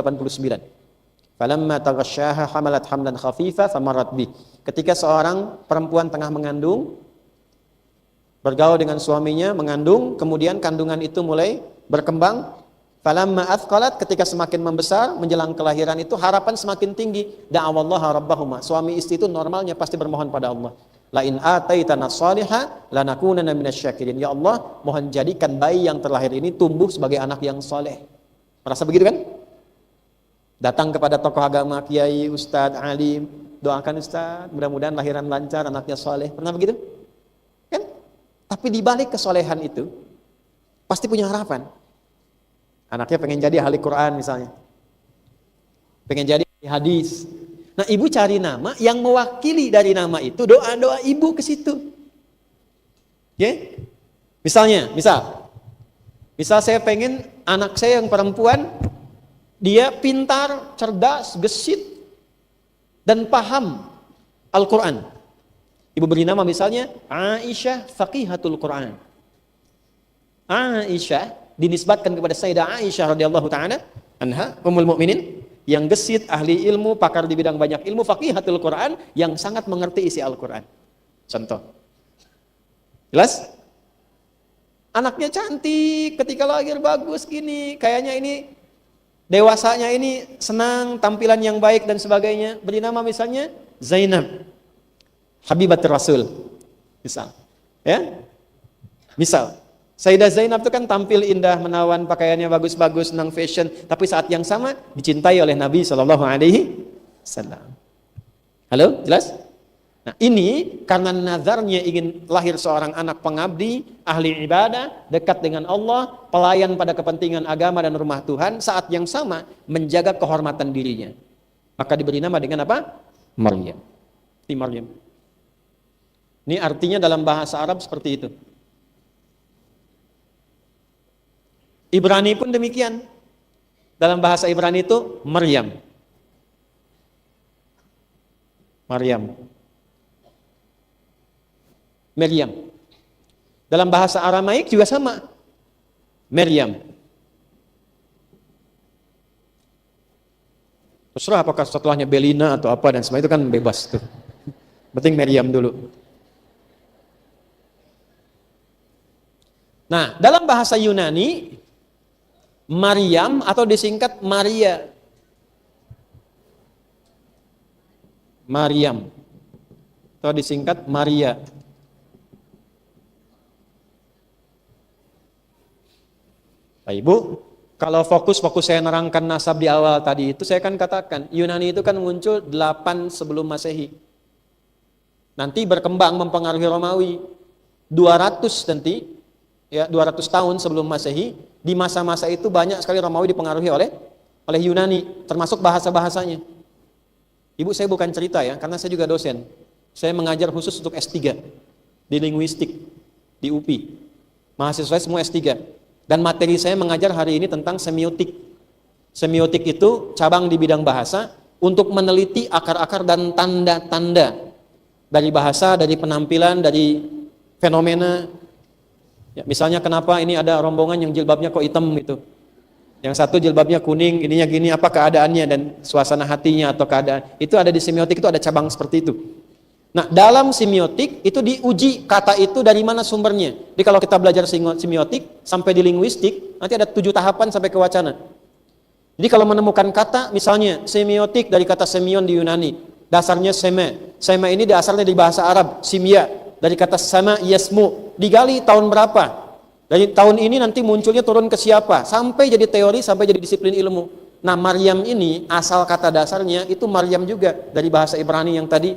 Falamma taghasyaha hamalat hamlan khafifa famarrat bih. Ketika seorang perempuan tengah mengandung, bergaul dengan suaminya, mengandung, kemudian kandungan itu mulai berkembang. Falamma athqalat, ketika semakin membesar, menjelang kelahiran itu harapan semakin tinggi. Da'awallaha rabbahuma. Suami istri itu normalnya pasti bermohon pada Allah. La in ataitana shaliha lanakunanna minasyakirin. Ya Allah, mohon jadikan bayi yang terlahir ini tumbuh sebagai anak yang soleh. Merasa begitu kan? Datang kepada tokoh agama, kiai, ustadz, alim, doakan ustadz, mudah-mudahan lahiran lancar, anaknya soleh. Pernah begitu? Kan? Tapi di balik kesolehan itu pasti punya harapan. Anaknya pengen jadi ahli Quran misalnya, pengen jadi ahli hadis. Nah, ibu cari nama yang mewakili dari nama itu, doa-doa ibu ke situ. Ya? Misal saya pengen anak saya yang perempuan, dia pintar, cerdas, gesit, dan paham Al-Quran. Ibu beri nama misalnya Aisyah Faqihatul Quran. Aisyah dinisbatkan kepada Sayyidah Aisyah radhiyallahu ta'ala anha, Ummul Mukminin, yang gesit, ahli ilmu, pakar di bidang banyak ilmu, faqihatul Quran, yang sangat mengerti isi Al-Quran. Contoh. Jelas? Anaknya cantik, ketika lahir bagus gini, kayaknya ini dewasanya ini senang, tampilan yang baik dan sebagainya. Beri nama misalnya Zainab, Habibatul Rasul. Misal. Ya? Misal. Sayyidah Zainab itu kan tampil indah, menawan, pakaiannya bagus-bagus, senang fashion, tapi saat yang sama dicintai oleh Nabi SAW. Halo, jelas? Nah, ini karena nazarnya ingin lahir seorang anak pengabdi, ahli ibadah, dekat dengan Allah, pelayan pada kepentingan agama dan rumah Tuhan, saat yang sama menjaga kehormatan dirinya. Maka diberi nama dengan apa? Maryam. Ini Maryam. Ini artinya dalam bahasa Arab seperti itu. Ibrani pun demikian. Dalam bahasa Ibrani itu Maryam. Maryam. Maryam. Dalam bahasa Aramaik juga sama. Maryam. Terserah apakah setelahnya Belina atau apa dan semua itu kan bebas tuh. Penting Maryam dulu. Nah, dalam bahasa Yunani Maryam atau disingkat Maria. Maryam atau disingkat Maria. Nah, Ibu, kalau fokus saya nerangkan nasab di awal tadi itu, saya kan katakan Yunani itu kan muncul 8 sebelum Masehi. Nanti berkembang mempengaruhi Romawi 200 nanti, ya 200 tahun sebelum Masehi. Di masa-masa itu banyak sekali Romawi dipengaruhi oleh Yunani, termasuk bahasa-bahasanya. Ibu, saya bukan cerita ya, karena saya juga dosen. Saya mengajar khusus untuk S3 di linguistik di UPI. Mahasiswa saya semua S3. Dan materi saya mengajar hari ini tentang semiotik. Semiotik itu cabang di bidang bahasa untuk meneliti akar-akar dan tanda-tanda dari bahasa, dari penampilan, dari fenomena. Ya, misalnya kenapa ini ada rombongan yang jilbabnya kok hitam gitu. Yang satu jilbabnya kuning, ininya gini, apa keadaannya dan suasana hatinya atau keadaan. Itu ada di semiotik, itu ada cabang seperti itu. Nah, dalam semiotik itu diuji kata itu dari mana sumbernya. Jadi kalau kita belajar semiotik sampai di linguistik, nanti ada 7 tahapan sampai ke wacana. Jadi kalau menemukan kata, misalnya semiotik dari kata semion di Yunani, dasarnya seme. Seme ini asalnya dari bahasa Arab, simya, dari kata sama yasmu. Digali tahun berapa? Dari tahun ini nanti munculnya turun ke siapa? Sampai jadi teori, sampai jadi disiplin ilmu. Nah, Maryam ini asal kata dasarnya itu Maryam juga dari bahasa Ibrani yang tadi.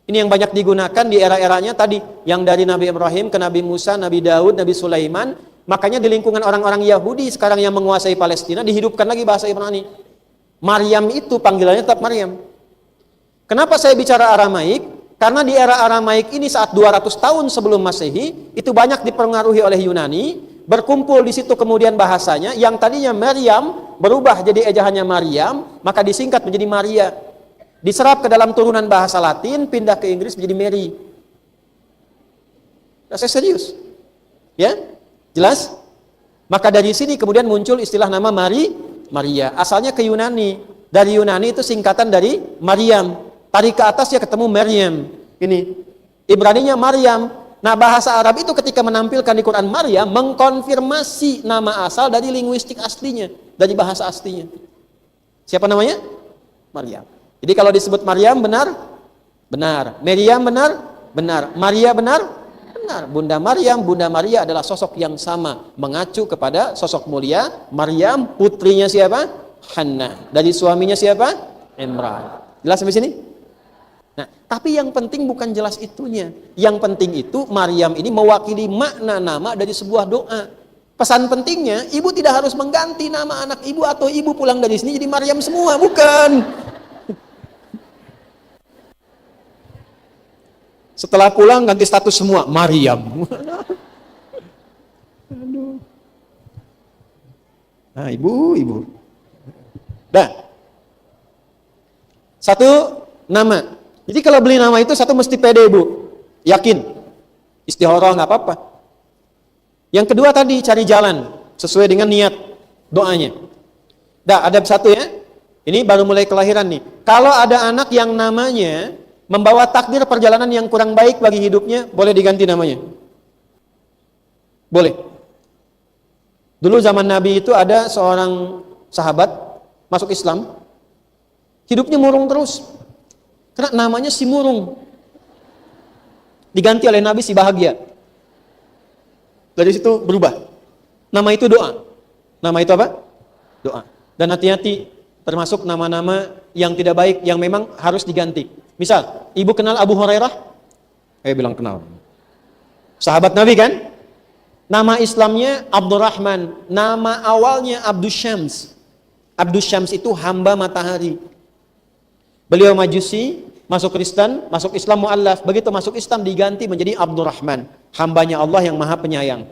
Ini yang banyak digunakan di era-eranya tadi, yang dari Nabi Ibrahim ke Nabi Musa, Nabi Daud, Nabi Sulaiman. Makanya di lingkungan orang-orang Yahudi sekarang yang menguasai Palestina dihidupkan lagi bahasa Ibrani. Maryam itu panggilannya tetap Maryam. Kenapa saya bicara Aramaik? Karena di era Aramaik ini saat 200 tahun sebelum Masehi itu banyak dipengaruhi oleh Yunani, berkumpul di situ kemudian bahasanya yang tadinya Maryam berubah jadi ejaannya Maryam, maka disingkat menjadi Maria. Diserap ke dalam turunan bahasa Latin, pindah ke Inggris menjadi Mary. Saya serius. Ya? Jelas? Maka dari sini kemudian muncul istilah nama Maria. Asalnya ke Yunani. Dari Yunani itu singkatan dari Maryam. Tarik ke atas ya ketemu Maryam. Ini. Ibraninya Maryam. Nah, bahasa Arab itu ketika menampilkan di Quran Maryam mengkonfirmasi nama asal dari linguistik aslinya, dari bahasa aslinya. Siapa namanya? Maryam. Jadi kalau disebut Maryam benar? Benar. Maryam benar? Benar. Maria benar? Benar. Bunda Maria adalah sosok yang sama, mengacu kepada sosok mulia Maryam, putrinya siapa? Hannah. Dari suaminya siapa? Imran. Jelas sampai sini? Nah, tapi yang penting bukan jelas itunya. Yang penting itu Maryam ini mewakili makna nama dari sebuah doa. Pesan pentingnya, ibu tidak harus mengganti nama anak ibu atau ibu pulang dari sini jadi Maryam semua, bukan. Setelah pulang ganti status semua Maryam. Aduh. Nah, ibu. Dah. Satu nama. Jadi kalau beli nama itu satu mesti pede, Bu. Yakin. Istihoroh nggak apa-apa. Yang kedua tadi cari jalan sesuai dengan niat doanya. Dah, ada satu ya. Ini baru mulai kelahiran nih. Kalau ada anak yang namanya membawa takdir perjalanan yang kurang baik bagi hidupnya, boleh diganti namanya. Boleh. Dulu zaman Nabi itu ada seorang sahabat masuk Islam, hidupnya murung terus. Karena namanya si murung. Diganti oleh Nabi si bahagia. Dari situ berubah. Nama itu doa. Nama itu apa? Doa. Dan hati-hati termasuk nama-nama yang tidak baik yang memang harus diganti. Misal, ibu kenal Abu Hurairah? Saya bilang kenal. Sahabat Nabi kan? Nama Islamnya Abdurrahman. Nama awalnya Abdus Syams. Abdus Syams itu hamba matahari. Beliau majusi, masuk Kristen, masuk Islam mu'allaf. Begitu masuk Islam diganti menjadi Abdurrahman. Hambanya Allah yang maha penyayang.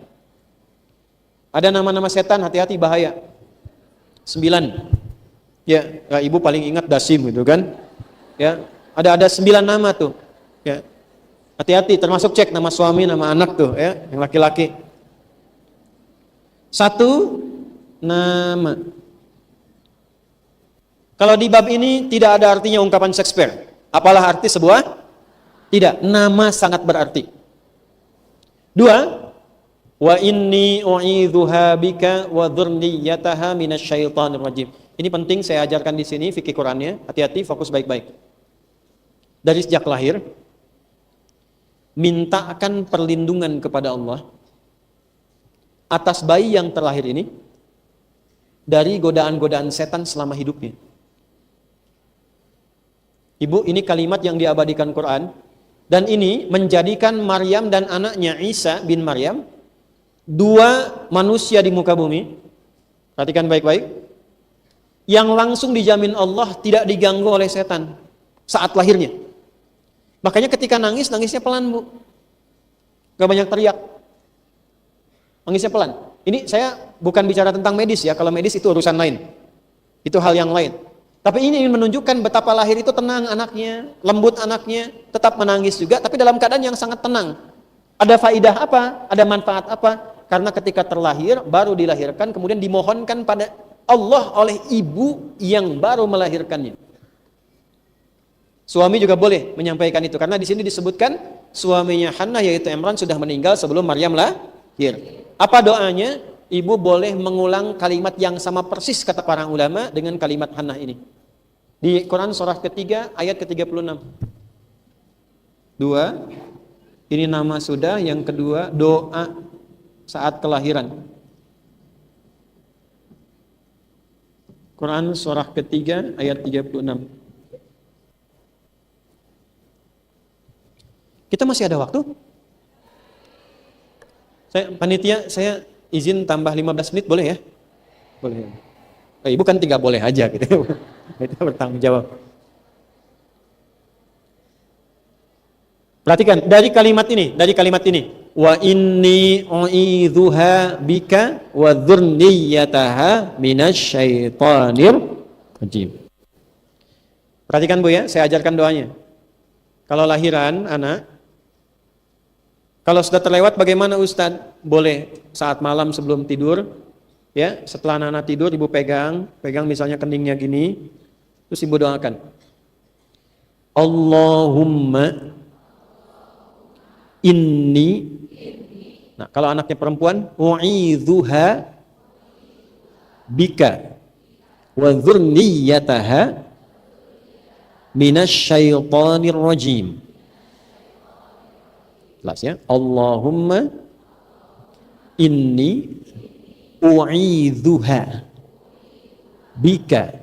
Ada nama-nama setan, hati-hati bahaya. 9. Ya, ibu paling ingat Dasim gitu kan? Ya. Ada 9 nama tuh. Ya. Hati-hati, termasuk cek nama suami, nama anak tuh ya, yang laki-laki. 1 nama. Kalau di bab ini tidak ada artinya ungkapan Shakespeare. Apalah arti sebuah? Tidak, nama sangat berarti. 2, wa inni u'idzuha bika wa dzurriyyataha minasyaitonir rajim. Ini penting saya ajarkan di sini fikih Qur'annya. Hati-hati, fokus baik-baik. Dari sejak lahir, mintakan perlindungan kepada Allah atas bayi yang terlahir ini dari godaan-godaan setan selama hidupnya. Ibu, ini kalimat yang diabadikan Quran, dan ini menjadikan Maryam dan anaknya Isa bin Maryam 2 manusia di muka bumi. Perhatikan baik-baik, yang langsung dijamin Allah tidak diganggu oleh setan saat lahirnya. Makanya ketika nangis, nangisnya pelan, Bu. Gak banyak teriak. Nangisnya pelan. Ini saya bukan bicara tentang medis ya. Kalau medis itu urusan lain. Itu hal yang lain. Tapi ini ingin menunjukkan betapa lahir itu tenang anaknya, lembut anaknya, tetap menangis juga, tapi dalam keadaan yang sangat tenang. Ada faidah apa? Ada manfaat apa? Karena ketika terlahir, baru dilahirkan, kemudian dimohonkan pada Allah oleh ibu yang baru melahirkannya. Suami juga boleh menyampaikan itu karena di sini disebutkan suaminya Hannah yaitu Imran sudah meninggal sebelum Maryam lahir. Apa doanya? ibu boleh mengulang kalimat yang sama persis kata para ulama dengan kalimat Hannah ini. Di Quran surah ketiga ayat ke-36. 2, ini nama sudah, yang kedua doa saat kelahiran. Quran surah ketiga ayat 36. Kita masih ada waktu? Panitia, saya izin tambah 15 menit boleh ya? Boleh. Ibu kan tinggal boleh aja gitu. Kita bertanggung jawab. Perhatikan dari kalimat ini. Wa inni u'idzuha bika wa dzurriyyataha minasyaitonir rajim. Perhatikan Bu ya, saya ajarkan doanya. Kalau lahiran anak, kalau sudah terlewat bagaimana Ustadz? Boleh saat malam sebelum tidur, ya, setelah anak tidur ibu pegang misalnya keningnya gini, terus ibu doakan. Allahumma inni. Nah, kalau anaknya perempuan, u'idzuha bika wa dzurriyyataha minasyaitonir rajim. Jelas ya? Allahumma inni u'idzuha bika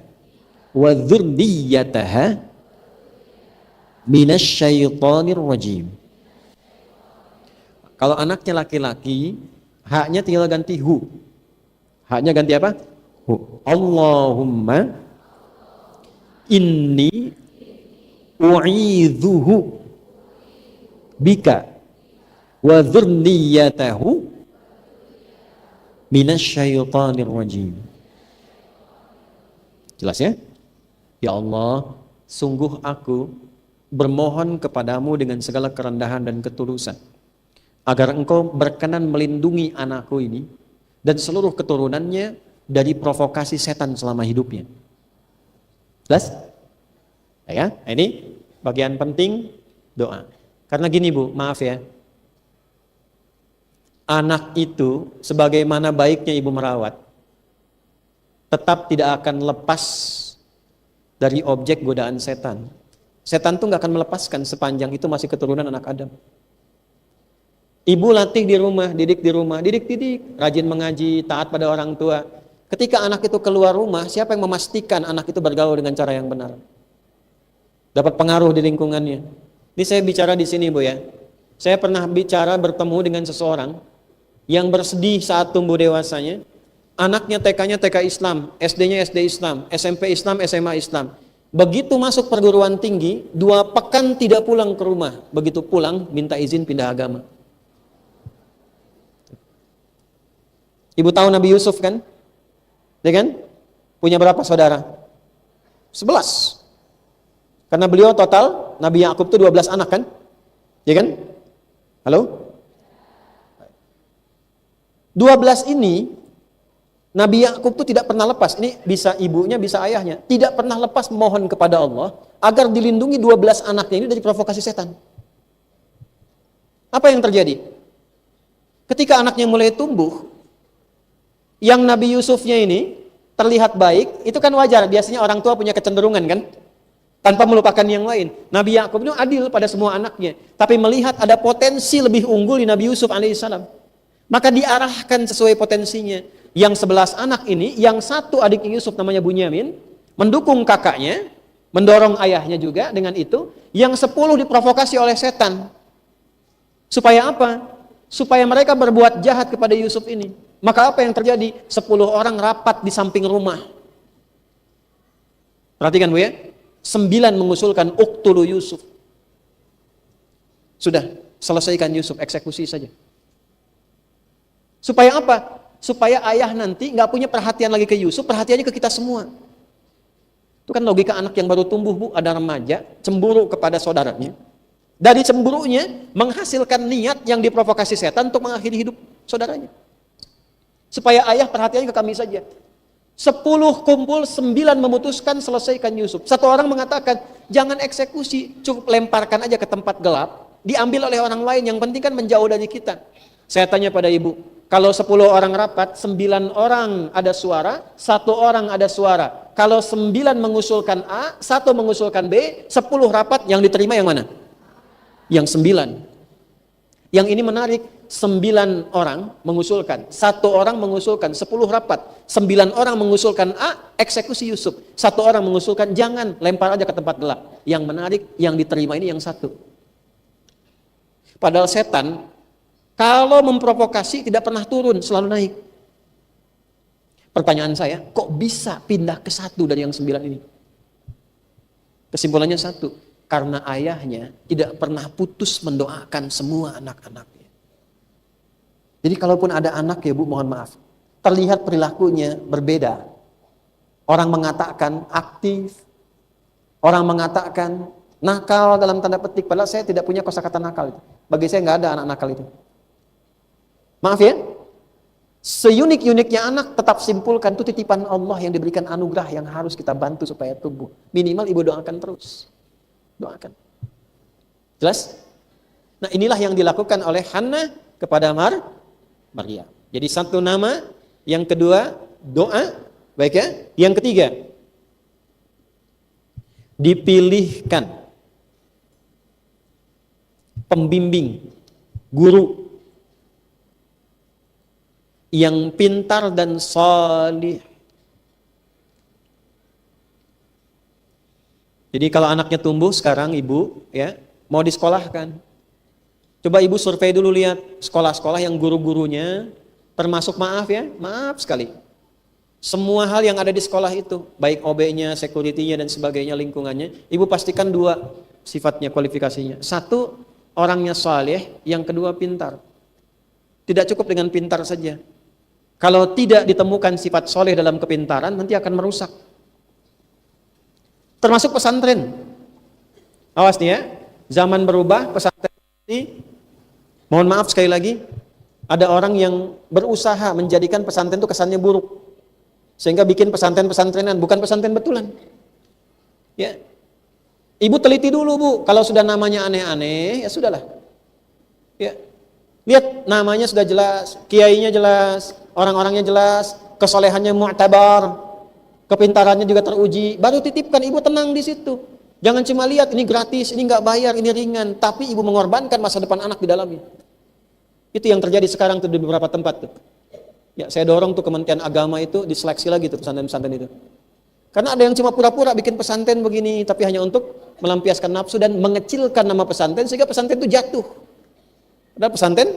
wa dzurriyyataha minasyaitonir rajim. Kalau anaknya laki-laki, haknya tinggal ganti hu. Haknya ganti apa? Hu. Allahumma inni u'idzuhu bika wa dzurriyyatahu minasyaitonir rajim. Jelas ya? Ya Allah, sungguh aku bermohon kepadamu dengan segala kerendahan dan ketulusan agar engkau berkenan melindungi anakku ini dan seluruh keturunannya dari provokasi setan selama hidupnya. Jelas? Ya, ini bagian penting doa. Karena gini Bu, maaf ya. Anak itu sebagaimana baiknya ibu merawat, tetap tidak akan lepas dari objek godaan setan. Setan tuh gak akan melepaskan sepanjang itu masih keturunan anak Adam. Ibu latih di rumah, didik, rajin mengaji, taat pada orang tua. Ketika anak itu keluar rumah, siapa yang memastikan anak itu bergaul dengan cara yang benar? Dapat pengaruh di lingkungannya. Ini saya bicara di sini Bu ya. Saya pernah bertemu dengan seseorang yang bersedih saat tumbuh dewasanya. Anaknya TK-nya TK Islam, SD-nya SD Islam, SMP Islam, SMA Islam. Begitu masuk perguruan tinggi, 2 pekan tidak pulang ke rumah. Begitu pulang, minta izin pindah agama. Ibu tahu Nabi Yusuf kan? Ya kan? Punya berapa saudara? 11. Karena beliau total, Nabi Yakub itu 12 anak kan? Ya kan? Halo? 12 ini, Nabi Yakub itu tidak pernah lepas. Ini bisa ibunya, bisa ayahnya. Tidak pernah lepas memohon kepada Allah agar dilindungi 12 anaknya ini dari provokasi setan. Apa yang terjadi? Ketika anaknya mulai tumbuh, yang Nabi Yusufnya ini terlihat baik, itu kan wajar. Biasanya orang tua punya kecenderungan kan? Tanpa melupakan yang lain. Nabi Yakub itu adil pada semua anaknya. Tapi melihat ada potensi lebih unggul di Nabi Yusuf alaihissalam. Maka diarahkan sesuai potensinya. Yang 11 anak ini, yang satu adik Yusuf namanya Bunyamin, mendukung kakaknya, mendorong ayahnya juga dengan itu. Yang 10 diprovokasi oleh setan. Supaya apa? Supaya mereka berbuat jahat kepada Yusuf ini. Maka apa yang terjadi? 10 orang rapat di samping rumah. Perhatikan Bu ya. 9 mengusulkan uqtulu Yusuf. Sudah, selesaikan Yusuf, eksekusi saja. Supaya apa? Supaya ayah nanti nggak punya perhatian lagi ke Yusuf, perhatiannya ke kita semua. Itu kan logika anak yang baru tumbuh Bu, ada remaja, cemburu kepada saudaranya. Dari cemburunya menghasilkan niat yang diprovokasi setan untuk mengakhiri hidup saudaranya. Supaya ayah perhatiannya ke kami saja. 10 kumpul, 9 memutuskan selesaikan Yusuf. Satu orang mengatakan, jangan eksekusi, cukup lemparkan aja ke tempat gelap, diambil oleh orang lain, yang penting kan menjauh dari kita. Saya tanya pada ibu, Kalau 10 orang rapat, 9 orang ada suara, 1 orang ada suara. Kalau 9 mengusulkan A, 1 mengusulkan B, 10 rapat yang diterima yang mana? Yang 9. Yang ini menarik, 9 orang mengusulkan, 1 orang mengusulkan, 10 rapat, 9 orang mengusulkan A, eksekusi Yusuf. 1 orang mengusulkan jangan, lempar aja ke tempat gelap. Yang menarik, yang diterima ini yang 1. Padahal setan kalau memprovokasi tidak pernah turun, selalu naik. Pertanyaan saya, kok bisa pindah ke 1 dari yang 9 ini? Kesimpulannya 1, karena ayahnya tidak pernah putus mendoakan semua anak-anaknya. Jadi kalaupun ada anak ya Bu, mohon maaf, terlihat perilakunya berbeda. Orang mengatakan aktif, orang mengatakan nakal dalam tanda petik, padahal saya tidak punya kosakata nakal itu. Bagi saya nggak ada anak nakal itu. Maaf ya, seunik-uniknya anak tetap simpulkan itu titipan Allah yang diberikan anugerah yang harus kita bantu supaya tumbuh. Minimal ibu doakan terus. Doakan. Jelas? Nah inilah yang dilakukan oleh Hannah kepada Maryam. Jadi 1 nama, yang kedua doa, baik ya. Yang ketiga, dipilihkan pembimbing, guru yang pintar dan salih. Jadi kalau anaknya tumbuh sekarang ibu ya mau disekolahkan, coba ibu survei dulu, lihat sekolah-sekolah yang guru-gurunya termasuk maaf sekali, semua hal yang ada di sekolah itu, baik OB-nya, security-nya dan sebagainya, lingkungannya, ibu pastikan 2 sifatnya, kualifikasinya. 1, orangnya saleh, yang kedua pintar. Tidak cukup dengan pintar saja. Kalau tidak ditemukan sifat soleh dalam kepintaran, nanti akan merusak. Termasuk pesantren. Awas nih ya, zaman berubah, pesantren ini, mohon maaf sekali lagi, ada orang yang berusaha menjadikan pesantren itu kesannya buruk. Sehingga bikin pesantren-pesantrenan, bukan pesantren betulan. Ya. Ibu teliti dulu Bu, kalau sudah namanya aneh-aneh, ya sudahlah. Ya. Lihat namanya sudah jelas, kiainya jelas, orang-orangnya jelas, kesolehannya mu'tabar, kepintarannya juga teruji, baru titipkan, ibu tenang di situ. Jangan cuma lihat ini gratis, ini nggak bayar, ini ringan, tapi ibu mengorbankan masa depan anak di dalamnya. Itu yang terjadi sekarang tuh di beberapa tempat tuh. Ya, saya dorong tuh Kementerian Agama itu diseleksi lagi tuh pesantren-pesantren itu. Karena ada yang cuma pura-pura bikin pesantren begini, tapi hanya untuk melampiaskan nafsu dan mengecilkan nama pesantren sehingga pesantren itu jatuh. Padahal pesantren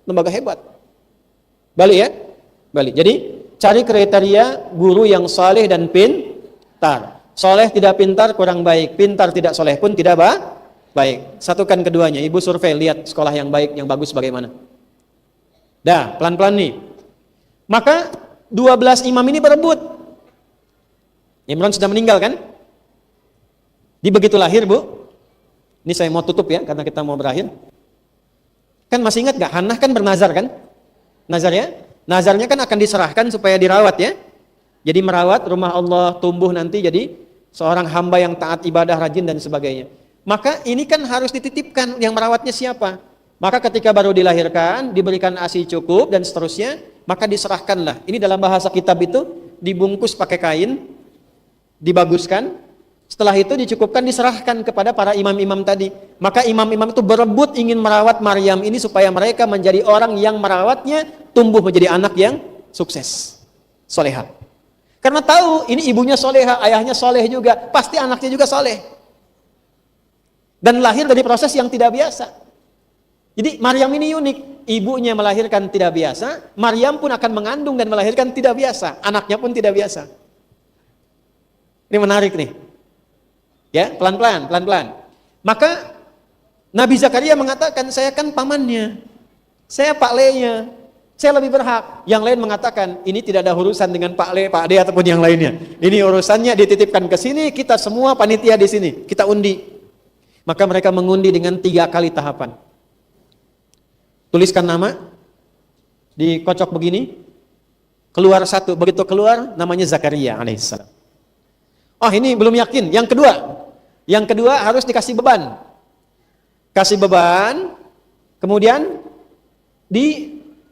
lembaga hebat. Balik ya, balik. Jadi cari kriteria guru yang saleh dan pintar. Soleh tidak pintar kurang baik, pintar tidak soleh pun tidak baik. Satukan keduanya. Ibu survei, lihat sekolah yang baik, yang bagus bagaimana. Dah, pelan-pelan nih. Maka 12 imam ini berebut. Imran sudah meninggal kan? Di begitu lahir Bu. Ini saya mau tutup ya, karena kita mau berakhir. Kan masih ingat gak? Hannah kan bernazar kan? Nazar ya? Nazarnya kan akan diserahkan supaya dirawat ya. Jadi merawat rumah Allah, tumbuh nanti jadi seorang hamba yang taat ibadah, rajin dan sebagainya. Maka ini kan harus dititipkan, yang merawatnya siapa? Maka ketika baru dilahirkan, diberikan ASI cukup dan seterusnya, maka diserahkanlah. Ini dalam bahasa kitab itu dibungkus pakai kain, dibaguskan. Setelah itu dicukupkan, diserahkan kepada para imam-imam tadi. Maka imam-imam itu berebut ingin merawat Maryam ini supaya mereka menjadi orang yang merawatnya tumbuh menjadi anak yang sukses, solehah. Karena tahu ini ibunya solehah, ayahnya soleh juga, pasti anaknya juga soleh. Dan lahir dari proses yang tidak biasa. Jadi Maryam ini unik, ibunya melahirkan tidak biasa, Maryam pun akan mengandung dan melahirkan tidak biasa, anaknya pun tidak biasa. Ini menarik nih. Ya, pelan-pelan, pelan-pelan. Maka Nabi Zakaria mengatakan, saya kan pamannya, saya Pak Le-nya, saya lebih berhak. Yang lain mengatakan, ini tidak ada urusan dengan Pak Le, Pak D ataupun yang lainnya. Ini urusannya dititipkan ke sini, kita semua panitia di sini, kita undi. Maka mereka mengundi dengan 3 kali tahapan. Tuliskan nama, dikocok begini, keluar 1, begitu keluar namanya Zakaria alaihissalam. Oh ini belum yakin, yang kedua harus dikasih beban. Kasih beban, kemudian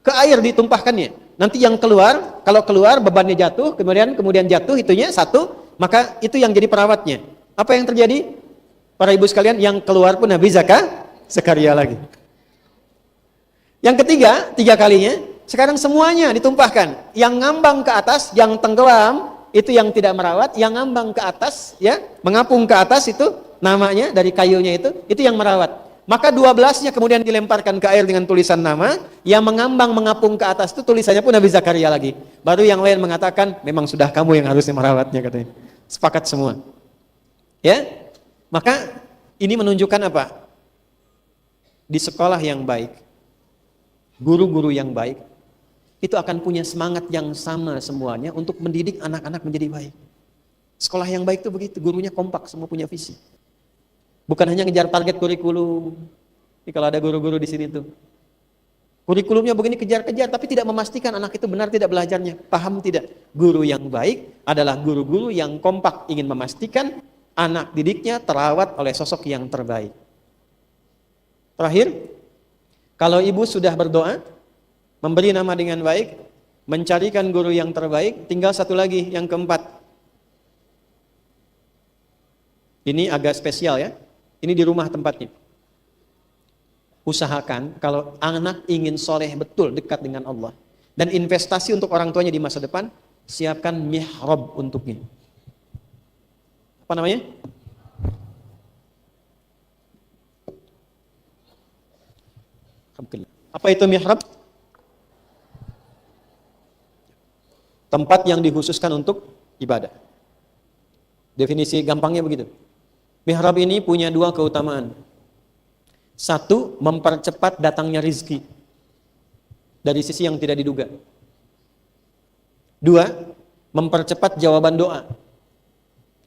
ke air ditumpahkannya. Nanti yang keluar, kalau keluar bebannya jatuh, kemudian jatuh itunya satu, maka itu yang jadi perawatnya. Apa yang terjadi? Para ibu sekalian, yang keluar pun Nabi Zakaria lagi. Yang ketiga, 3 kalinya, sekarang semuanya ditumpahkan. Yang ngambang ke atas, yang tenggelam, itu yang tidak merawat. Yang ngambang ke atas, ya, mengapung ke atas itu, namanya dari kayunya itu yang merawat. Maka 12-nya kemudian dilemparkan ke air dengan tulisan nama. Yang mengambang, mengapung ke atas itu tulisannya pun Nabi Zakaria lagi. Baru yang lain mengatakan, memang sudah kamu yang harusnya merawatnya, katanya. Sepakat semua. Ya, maka ini menunjukkan apa? Di sekolah yang baik, guru-guru yang baik, itu akan punya semangat yang sama semuanya untuk mendidik anak-anak menjadi baik. Sekolah yang baik itu begitu, gurunya kompak, semua punya visi. Bukan hanya ngejar target kurikulum. Ini kalau ada guru-guru di sini tuh, kurikulumnya begini kejar-kejar, tapi tidak memastikan anak itu benar tidak belajarnya, paham tidak. Guru yang baik adalah guru-guru yang kompak, ingin memastikan anak didiknya terawat oleh sosok yang terbaik. Terakhir, kalau ibu sudah berdoa, memberi nama dengan baik, mencarikan guru yang terbaik, tinggal satu lagi, yang keempat. Ini agak spesial ya. Ini di rumah tempatnya. Usahakan kalau anak ingin soleh betul dekat dengan Allah dan investasi untuk orang tuanya di masa depan, siapkan mihrab untuknya. Apa namanya? Apa itu mihrab? Tempat yang dikhususkan untuk ibadah. Definisi gampangnya begitu. Mihrab ini punya 2 keutamaan. 1, mempercepat datangnya rizki dari sisi yang tidak diduga. 2, mempercepat jawaban doa.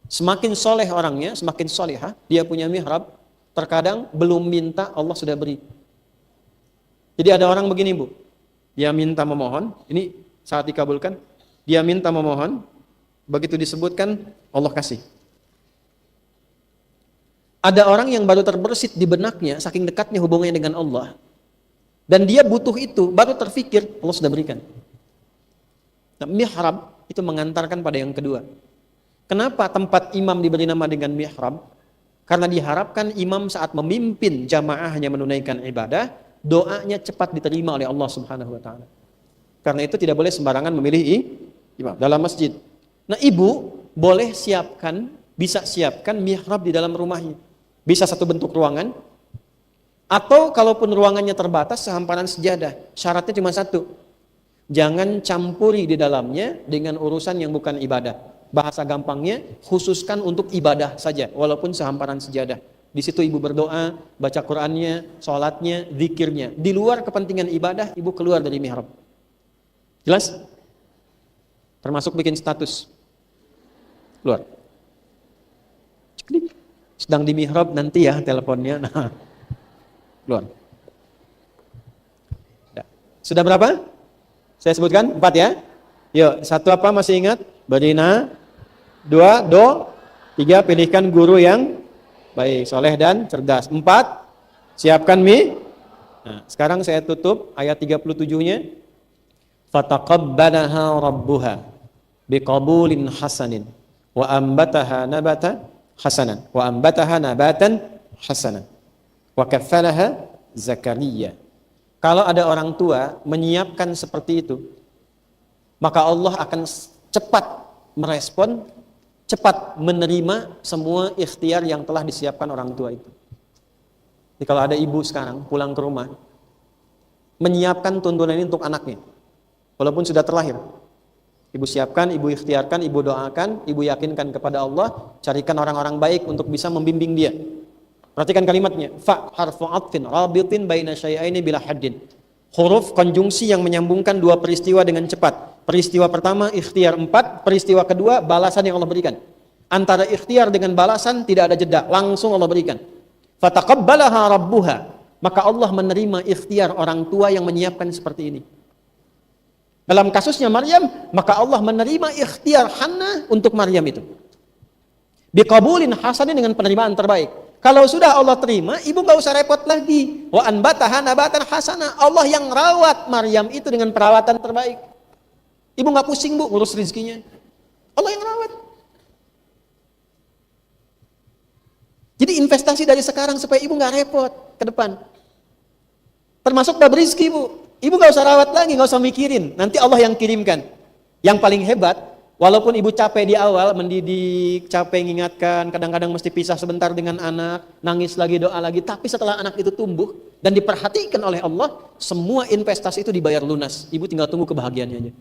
Semakin soleh orangnya, semakin solehah, dia punya mihrab, terkadang belum minta Allah sudah beri. Jadi ada orang begini bu, dia minta memohon, ini saat dikabulkan, dia minta memohon, begitu disebutkan Allah kasih. Ada orang yang baru terbersit di benaknya, saking dekatnya hubungannya dengan Allah, dan dia butuh itu, baru terfikir Allah sudah berikan. Nah, mihrab itu mengantarkan pada yang kedua. Kenapa tempat imam diberi nama dengan mihrab? Karena diharapkan imam saat memimpin jamaahnya menunaikan ibadah, doanya cepat diterima oleh Allah Subhanahu wa taala. Karena itu tidak boleh sembarangan memilih imam dalam masjid. Nah, ibu boleh bisa siapkan mihrab di dalam rumahnya. Bisa satu bentuk ruangan, atau kalaupun ruangannya terbatas, sehamparan sejadah. Syaratnya cuma satu, jangan campuri di dalamnya dengan urusan yang bukan ibadah. Bahasa gampangnya, khususkan untuk ibadah saja, walaupun sehamparan sejadah. Di situ ibu berdoa, baca Qur'annya, sholatnya, zikirnya. Di luar kepentingan ibadah, ibu keluar dari mihrab. Jelas? Termasuk bikin status. Keluar. Sedang di mihrab nanti ya teleponnya. Nah, keluar. Sudah berapa? Saya sebutkan 4 ya. Yuk, 1 apa masih ingat? Badina. 2, 3, pilihkan guru yang baik, soleh dan cerdas. 4, siapkan Nah, sekarang saya tutup ayat 37-nya. Fataqabbalaha rabbuha biqabulin hasanin wa ambataha nabatan hasanan wa kaffalaha Zakaria. Kalau ada orang tua menyiapkan seperti itu, maka Allah akan cepat merespon, cepat menerima semua ikhtiar yang telah disiapkan orang tua itu. Jadi kalau ada ibu sekarang pulang ke rumah menyiapkan tuntunan ini untuk anaknya, walaupun sudah terlahir, ibu siapkan, ibu ikhtiarkan, ibu doakan, ibu yakinkan kepada Allah, carikan orang-orang baik untuk bisa membimbing dia. Perhatikan kalimatnya, fa harfu atfin rabitin baina syai'aini bila haddin. Huruf konjungsi yang menyambungkan 2 peristiwa dengan cepat. Peristiwa pertama ikhtiar 4, peristiwa kedua balasan yang Allah berikan. Antara ikhtiar dengan balasan tidak ada jeda, langsung Allah berikan. Fataqabbalaha rabbuha, maka Allah menerima ikhtiar orang tua yang menyiapkan seperti ini. Dalam kasusnya Maryam, maka Allah menerima ikhtiar Hannah untuk Maryam itu. Biqabulin hasanin, dengan penerimaan terbaik. Kalau sudah Allah terima, ibu nggak usah repot lagi. Wa anbataha nabatan hasana. Allah yang rawat Maryam itu dengan perawatan terbaik. Ibu nggak pusing bu ngurus rezekinya. Allah yang rawat. Jadi investasi dari sekarang supaya ibu nggak repot ke depan. Termasuk bab rezeki bu. Ibu nggak usah rawat lagi, nggak usah mikirin. Nanti Allah yang kirimkan. Yang paling hebat, walaupun ibu capek di awal, mendidik, capek mengingatkan, kadang-kadang mesti pisah sebentar dengan anak, nangis lagi, doa lagi. Tapi setelah anak itu tumbuh dan diperhatikan oleh Allah, semua investasi itu dibayar lunas. Ibu tinggal tunggu kebahagiaannya aja.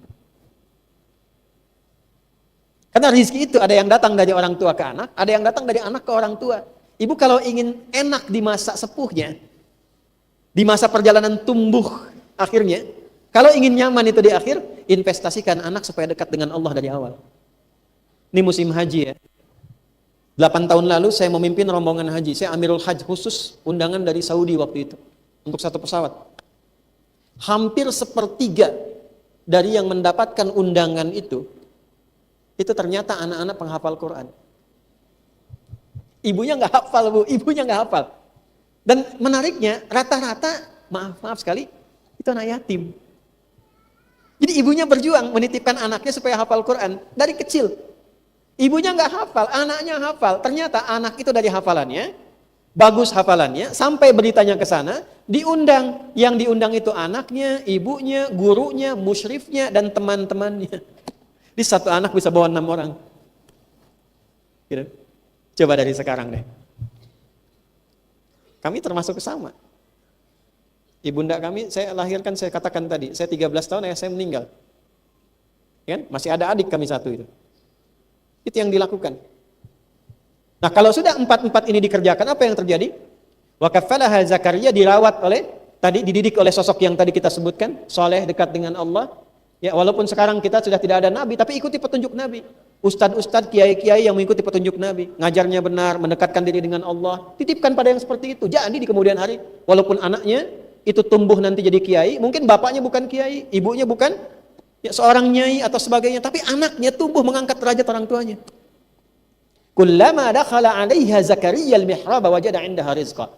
Karena rezeki itu ada yang datang dari orang tua ke anak, ada yang datang dari anak ke orang tua. Ibu kalau ingin enak di masa sepuhnya, di masa perjalanan tumbuh akhirnya, kalau ingin nyaman itu di akhir, investasikan anak supaya dekat dengan Allah dari awal. Ini musim haji ya. 8 tahun lalu saya memimpin rombongan haji. Saya Amirul Hajj khusus, undangan dari Saudi waktu itu. Untuk satu pesawat. Hampir sepertiga dari yang mendapatkan undangan itu ternyata anak-anak penghafal Quran. Ibunya nggak hafal bu, ibunya nggak hafal. Dan menariknya, rata-rata, maaf sekali, itu anak yatim. Jadi ibunya berjuang menitipkan anaknya supaya hafal Quran dari kecil. Ibunya nggak hafal, anaknya hafal. Ternyata anak itu dari hafalannya, bagus hafalannya, sampai beritanya ke sana, diundang. Yang diundang itu anaknya, ibunya, gurunya, musyrifnya, dan teman-temannya. Di satu anak bisa bawa 6 orang. Gitu. Coba dari sekarang deh. Kami termasuk sama. Ibunda kami, saya lahirkan, saya katakan tadi, saya 13 tahun, ayah saya meninggal. Kan? Masih ada adik kami satu itu. Itu yang dilakukan. Nah kalau sudah 4 ini dikerjakan, apa yang terjadi? Wa kaffalaha Zakaria, dirawat oleh, tadi dididik oleh sosok yang tadi kita sebutkan, soleh, dekat dengan Allah. Ya walaupun sekarang kita sudah tidak ada nabi, tapi ikuti petunjuk nabi. Ustadz-ustadz, kiai-kiai yang mengikuti petunjuk nabi, ngajarnya benar, mendekatkan diri dengan Allah, titipkan pada yang seperti itu. Jadi di kemudian hari, walaupun anaknya itu tumbuh nanti jadi kiai, mungkin bapaknya bukan kiai, ibunya bukan ya seorang nyai atau sebagainya, tapi anaknya tumbuh mengangkat derajat orang tuanya. Kullama dakhala 'alaiha Zakaria al-mihrab wajada 'indaha rizqa.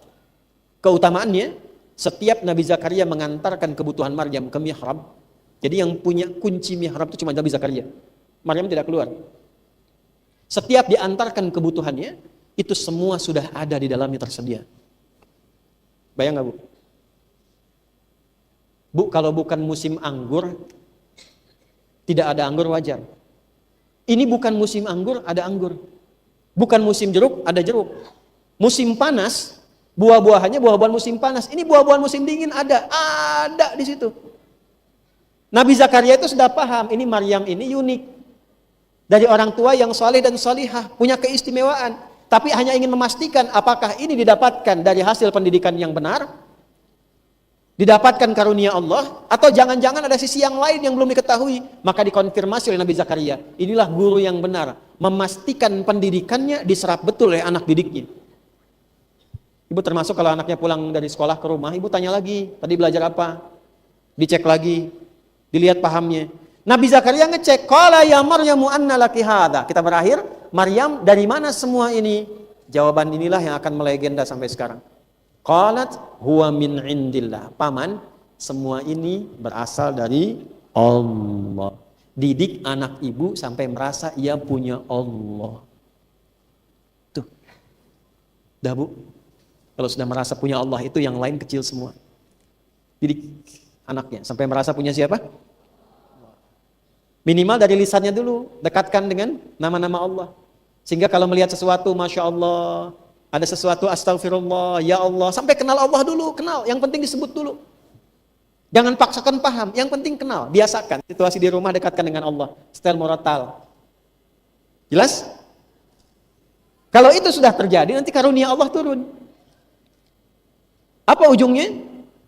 Keutamaannya, setiap Nabi Zakaria mengantarkan kebutuhan Maryam ke mihrab. Jadi yang punya kunci mihrab itu cuma Nabi Zakaria. Maryam tidak keluar. Setiap diantarkan kebutuhannya, itu semua sudah ada di dalamnya tersedia. Bayang nggak bu? Bu, kalau bukan musim anggur, tidak ada anggur wajar. Ini bukan musim anggur, ada anggur. Bukan musim jeruk, ada jeruk. Musim panas, buah-buahannya buah-buahan musim panas. Ini buah-buahan musim dingin ada di situ. Nabi Zakaria itu sudah paham, ini Maryam ini unik. Dari orang tua yang soleh dan solihah, punya keistimewaan. Tapi hanya ingin memastikan apakah ini didapatkan dari hasil pendidikan yang benar, didapatkan karunia Allah, atau jangan-jangan ada sisi yang lain yang belum diketahui. Maka dikonfirmasi oleh Nabi Zakaria, inilah guru yang benar, memastikan pendidikannya diserap betul oleh anak didiknya. Ibu termasuk kalau anaknya pulang dari sekolah ke rumah, ibu tanya lagi, tadi belajar apa? Dicek lagi, dilihat pahamnya. Nabi Zakaria ngecek, qala ya Maryamu anna laki hadza. Kita berakhir, Maryam dari mana semua ini? Jawaban inilah yang akan melegenda sampai sekarang. Qalat huwa min indillah. Paman, semua ini berasal dari Allah. Didik anak ibu sampai merasa ia punya Allah. Tuh. Dah bu. Kalau sudah merasa punya Allah itu yang lain kecil semua. Didik anaknya sampai merasa punya siapa? Minimal dari lisannya dulu. Dekatkan dengan nama-nama Allah. Sehingga kalau melihat sesuatu, Masya Allah, ada sesuatu astagfirullah, ya Allah, sampai kenal Allah dulu, kenal. Yang penting disebut dulu. Jangan paksakan paham, yang penting kenal, biasakan. Situasi di rumah dekatkan dengan Allah. Setel murattal. Jelas? Kalau itu sudah terjadi, nanti karunia Allah turun. Apa ujungnya?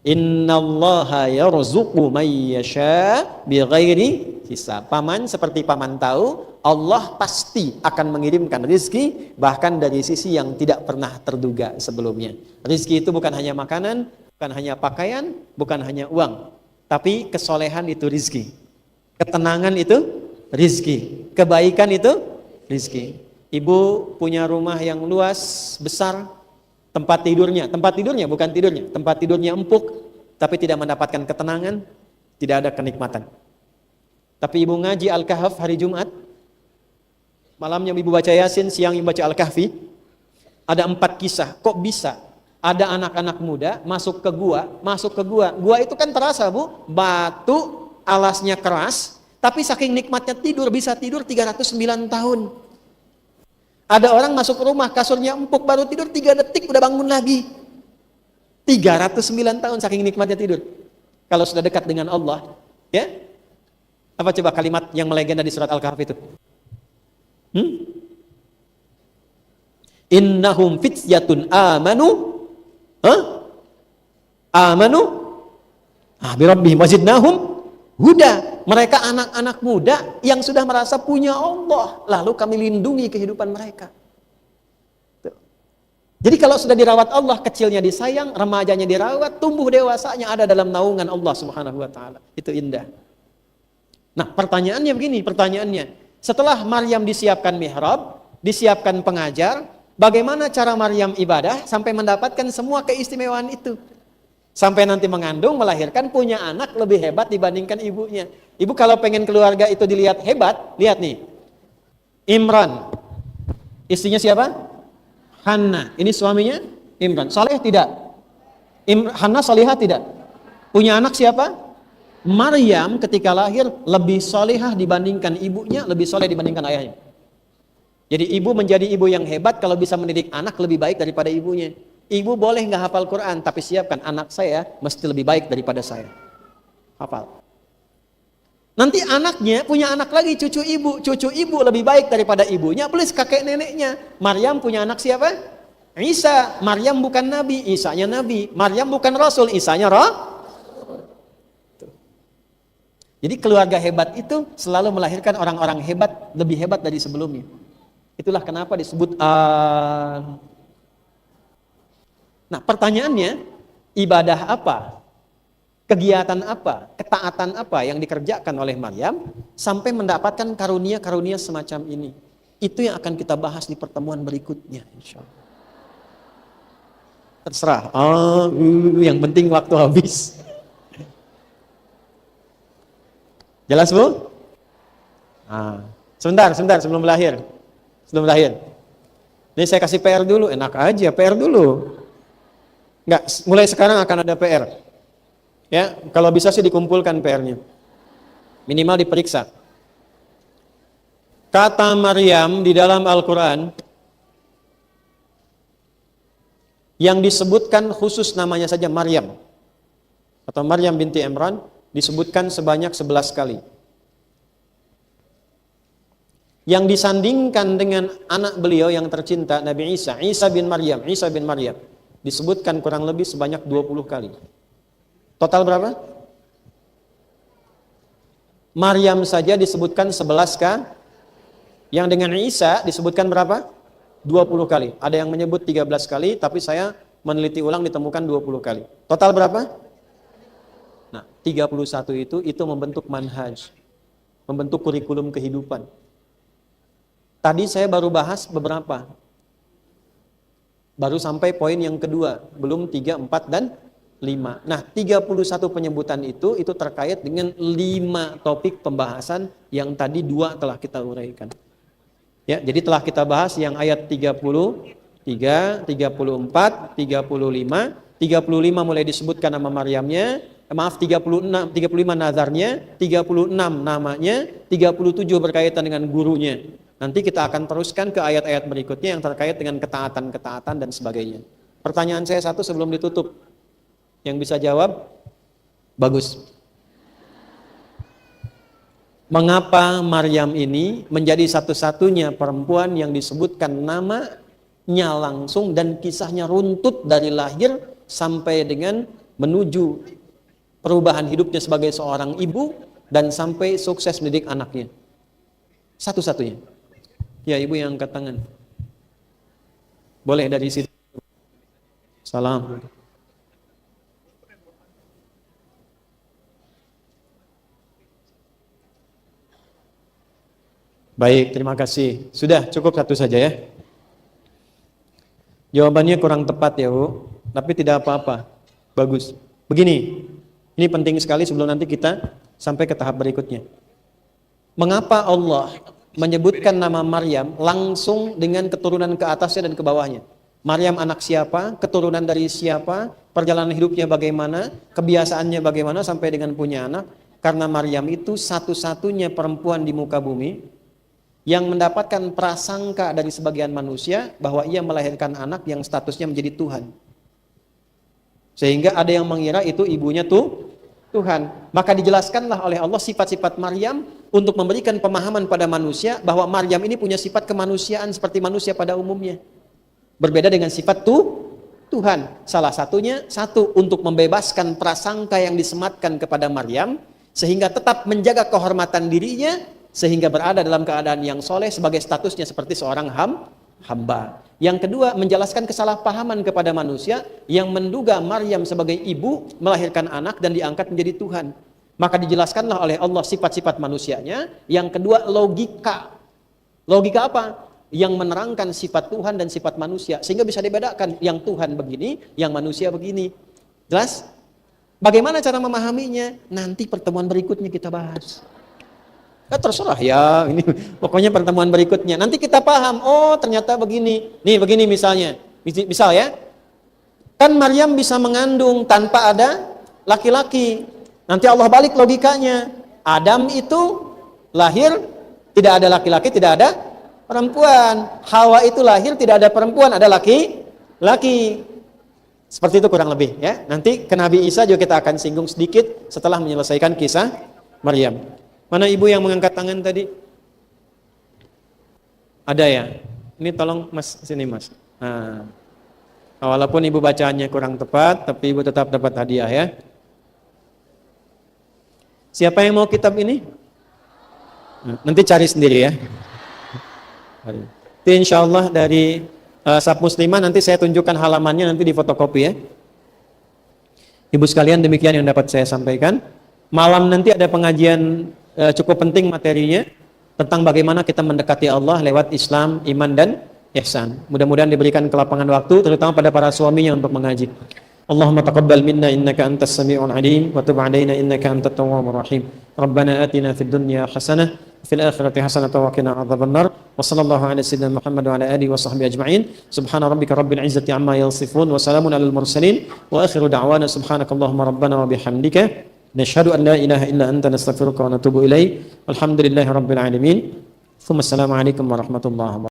Innallaha yarzuqu may yasha bighairi hisab. Paman seperti paman tahu, Allah pasti akan mengirimkan rizki bahkan dari sisi yang tidak pernah terduga sebelumnya. Rizki itu bukan hanya makanan, bukan hanya pakaian, bukan hanya uang, tapi kesolehan itu rizki, ketenangan itu rizki, kebaikan itu rizki. Ibu punya rumah yang luas, besar, Tempat tidurnya bukan tidurnya. Tempat tidurnya empuk, tapi tidak mendapatkan ketenangan, tidak ada kenikmatan. Tapi ibu ngaji Al-Kahf hari Jumat, malamnya ibu baca Yasin, siang ibu baca Al-Kahfi, ada 4 kisah. Kok bisa? Ada anak-anak muda masuk ke gua. Gua itu kan terasa, Bu, batu, alasnya keras, tapi saking nikmatnya tidur, bisa tidur 309 tahun. Ada orang masuk rumah, kasurnya empuk, baru tidur 3 detik udah bangun lagi. 309 tahun saking nikmatnya tidur. Kalau sudah dekat dengan Allah, ya. Apa coba kalimat yang melegenda di surat Al-Kahf itu? Innahum fityatun amanu birabbihim wazidnahum huda. Mereka anak-anak muda yang sudah merasa punya Allah, lalu kami lindungi kehidupan mereka. Tuh. Jadi kalau sudah dirawat Allah, kecilnya disayang, remajanya dirawat, tumbuh dewasanya ada dalam naungan Allah Subhanahu wa taala. Itu indah. Nah, pertanyaannya begini, setelah Maryam disiapkan mihrab, disiapkan pengajar, bagaimana cara Maryam ibadah sampai mendapatkan semua keistimewaan itu? Sampai nanti mengandung, melahirkan, punya anak lebih hebat dibandingkan ibunya. Ibu kalau pengen keluarga itu dilihat hebat, lihat nih. Imran. Istrinya siapa? Hannah. Ini suaminya Imran. Saleh tidak? Hannah salihah tidak? Punya anak siapa? Maryam ketika lahir lebih salihah dibandingkan ibunya, lebih saleh dibandingkan ayahnya. Jadi ibu menjadi ibu yang hebat kalau bisa mendidik anak lebih baik daripada ibunya. Ibu boleh nggak hafal Quran, tapi siapkan anak saya mesti lebih baik daripada saya. Hafal. Nanti anaknya punya anak lagi, cucu ibu lebih baik daripada ibunya, plus kakek neneknya. Maryam punya anak siapa? Isa. Maryam bukan nabi, Isanya nabi. Maryam bukan rasul, Isanya Jadi keluarga hebat itu selalu melahirkan orang-orang hebat, lebih hebat dari sebelumnya. Itulah kenapa disebut Nah, pertanyaannya, ibadah apa, kegiatan apa, ketaatan apa yang dikerjakan oleh Maryam sampai mendapatkan karunia-karunia semacam ini? Itu yang akan kita bahas di pertemuan berikutnya, insya Allah. Terserah. Yang penting waktu habis. Jelas, Bu? Sebentar sebelum lahir. Ini saya kasih PR dulu, enak aja PR dulu. Enggak, mulai sekarang akan ada PR. Ya, kalau bisa sih dikumpulkan PR-nya. Minimal diperiksa. Kata Maryam di dalam Al-Quran, yang disebutkan khusus namanya saja Maryam, atau Maryam binti Imran, disebutkan sebanyak 11 kali. Yang disandingkan dengan anak beliau yang tercinta, Nabi Isa bin Maryam, disebutkan kurang lebih sebanyak 20 kali. Total berapa? Maryam saja disebutkan 11 kali. Yang dengan Isa disebutkan berapa? 20 kali. Ada yang menyebut 13 kali, tapi saya meneliti ulang ditemukan 20 kali. Total berapa? Nah, 31 itu membentuk manhaj. Membentuk kurikulum kehidupan. Tadi saya baru bahas beberapa. Baru sampai poin yang kedua, belum 3, 4, dan 5. Nah, 31 penyebutan itu terkait dengan 5 topik pembahasan yang tadi 2 telah kita uraikan. Ya, jadi telah kita bahas yang ayat 33, 34, 35. 35 mulai disebutkan nama Maryamnya, 35 nazarnya, 36 namanya, 37 berkaitan dengan gurunya. Nanti kita akan teruskan ke ayat-ayat berikutnya yang terkait dengan ketaatan dan sebagainya. Pertanyaan saya satu sebelum ditutup. Yang bisa jawab? Bagus. Mengapa Maryam ini menjadi satu-satunya perempuan yang disebutkan namanya langsung dan kisahnya runtut dari lahir sampai dengan menuju perubahan hidupnya sebagai seorang ibu dan sampai sukses mendidik anaknya? Satu-satunya. Ya, ibu yang angkat tangan. Boleh dari situ. Salam. Baik, terima kasih. Sudah cukup satu saja ya. Jawabannya kurang tepat ya Bu, tapi tidak apa-apa. Bagus. Begini, ini penting sekali sebelum nanti kita sampai ke tahap berikutnya. Mengapa Allah menyebutkan nama Maryam langsung dengan keturunan ke atasnya dan ke bawahnya? Maryam anak siapa, keturunan dari siapa, perjalanan hidupnya bagaimana, kebiasaannya bagaimana sampai dengan punya anak. Karena Maryam itu satu-satunya perempuan di muka bumi yang mendapatkan prasangka dari sebagian manusia bahwa ia melahirkan anak yang statusnya menjadi Tuhan. Sehingga ada yang mengira itu ibunya Tuhan. Maka dijelaskanlah oleh Allah sifat-sifat Maryam untuk memberikan pemahaman pada manusia bahwa Maryam ini punya sifat kemanusiaan seperti manusia pada umumnya. Berbeda dengan sifat Tuhan. Salah satunya, untuk membebaskan prasangka yang disematkan kepada Maryam, sehingga tetap menjaga kehormatan dirinya, sehingga berada dalam keadaan yang soleh sebagai statusnya seperti seorang hamba. Yang kedua, menjelaskan kesalahpahaman kepada manusia yang menduga Maryam sebagai ibu melahirkan anak dan diangkat menjadi Tuhan. Maka dijelaskanlah oleh Allah sifat-sifat manusianya. Yang kedua, logika. Logika apa? Yang menerangkan sifat Tuhan dan sifat manusia. Sehingga bisa dibedakan yang Tuhan begini, yang manusia begini. Jelas? Bagaimana cara memahaminya? Nanti pertemuan berikutnya kita bahas. Terserah ya, ini pokoknya pertemuan berikutnya. Nanti kita paham, oh ternyata begini. Nih begini misalnya. Misal ya. Kan Maryam bisa mengandung tanpa ada laki-laki. Nanti Allah balik logikanya. Adam itu lahir tidak ada laki-laki, tidak ada perempuan. Hawa itu lahir tidak ada perempuan, ada laki-laki. Seperti itu kurang lebih ya. Nanti ke Nabi Isa juga kita akan singgung sedikit setelah menyelesaikan kisah Maryam. Mana ibu yang mengangkat tangan tadi? Ada ya? Ini tolong Mas, sini Mas. Nah, walaupun ibu bacaannya kurang tepat, tapi ibu tetap dapat hadiah ya. Siapa yang mau kitab ini? Nanti cari sendiri ya. Itu insya Allah dari Sab Muslimah, nanti saya tunjukkan halamannya nanti di fotokopi ya. Ibu sekalian, demikian yang dapat saya sampaikan. Malam nanti ada pengajian cukup penting materinya tentang bagaimana kita mendekati Allah lewat Islam, iman dan ihsan. Mudah-mudahan diberikan kelapangan waktu terutama pada para suaminya untuk mengaji. Allahumma taqabbal minna innaka antas sami'ul alim wa tub 'alaina innaka antat tawwabur rahim. Rabbana atina fid dunya hasanah fil akhirati hasanah wa qina adzabannar. Wa sallallahu ala sayyidina Muhammad wa ala alihi wa sahbihi ajma'in. Subhana rabbika rabbil izzati amma yasifun wa salamun alal mursalin wa akhiru da'wana subhanakallahumma rabbana wa bihamdika nashhadu an la ilaha illa anta nastaghfiruka wa natubu ilaik. Alhamdulillahi rabbil alamin. Assalamualaikum warahmatullahi wabarakatuh.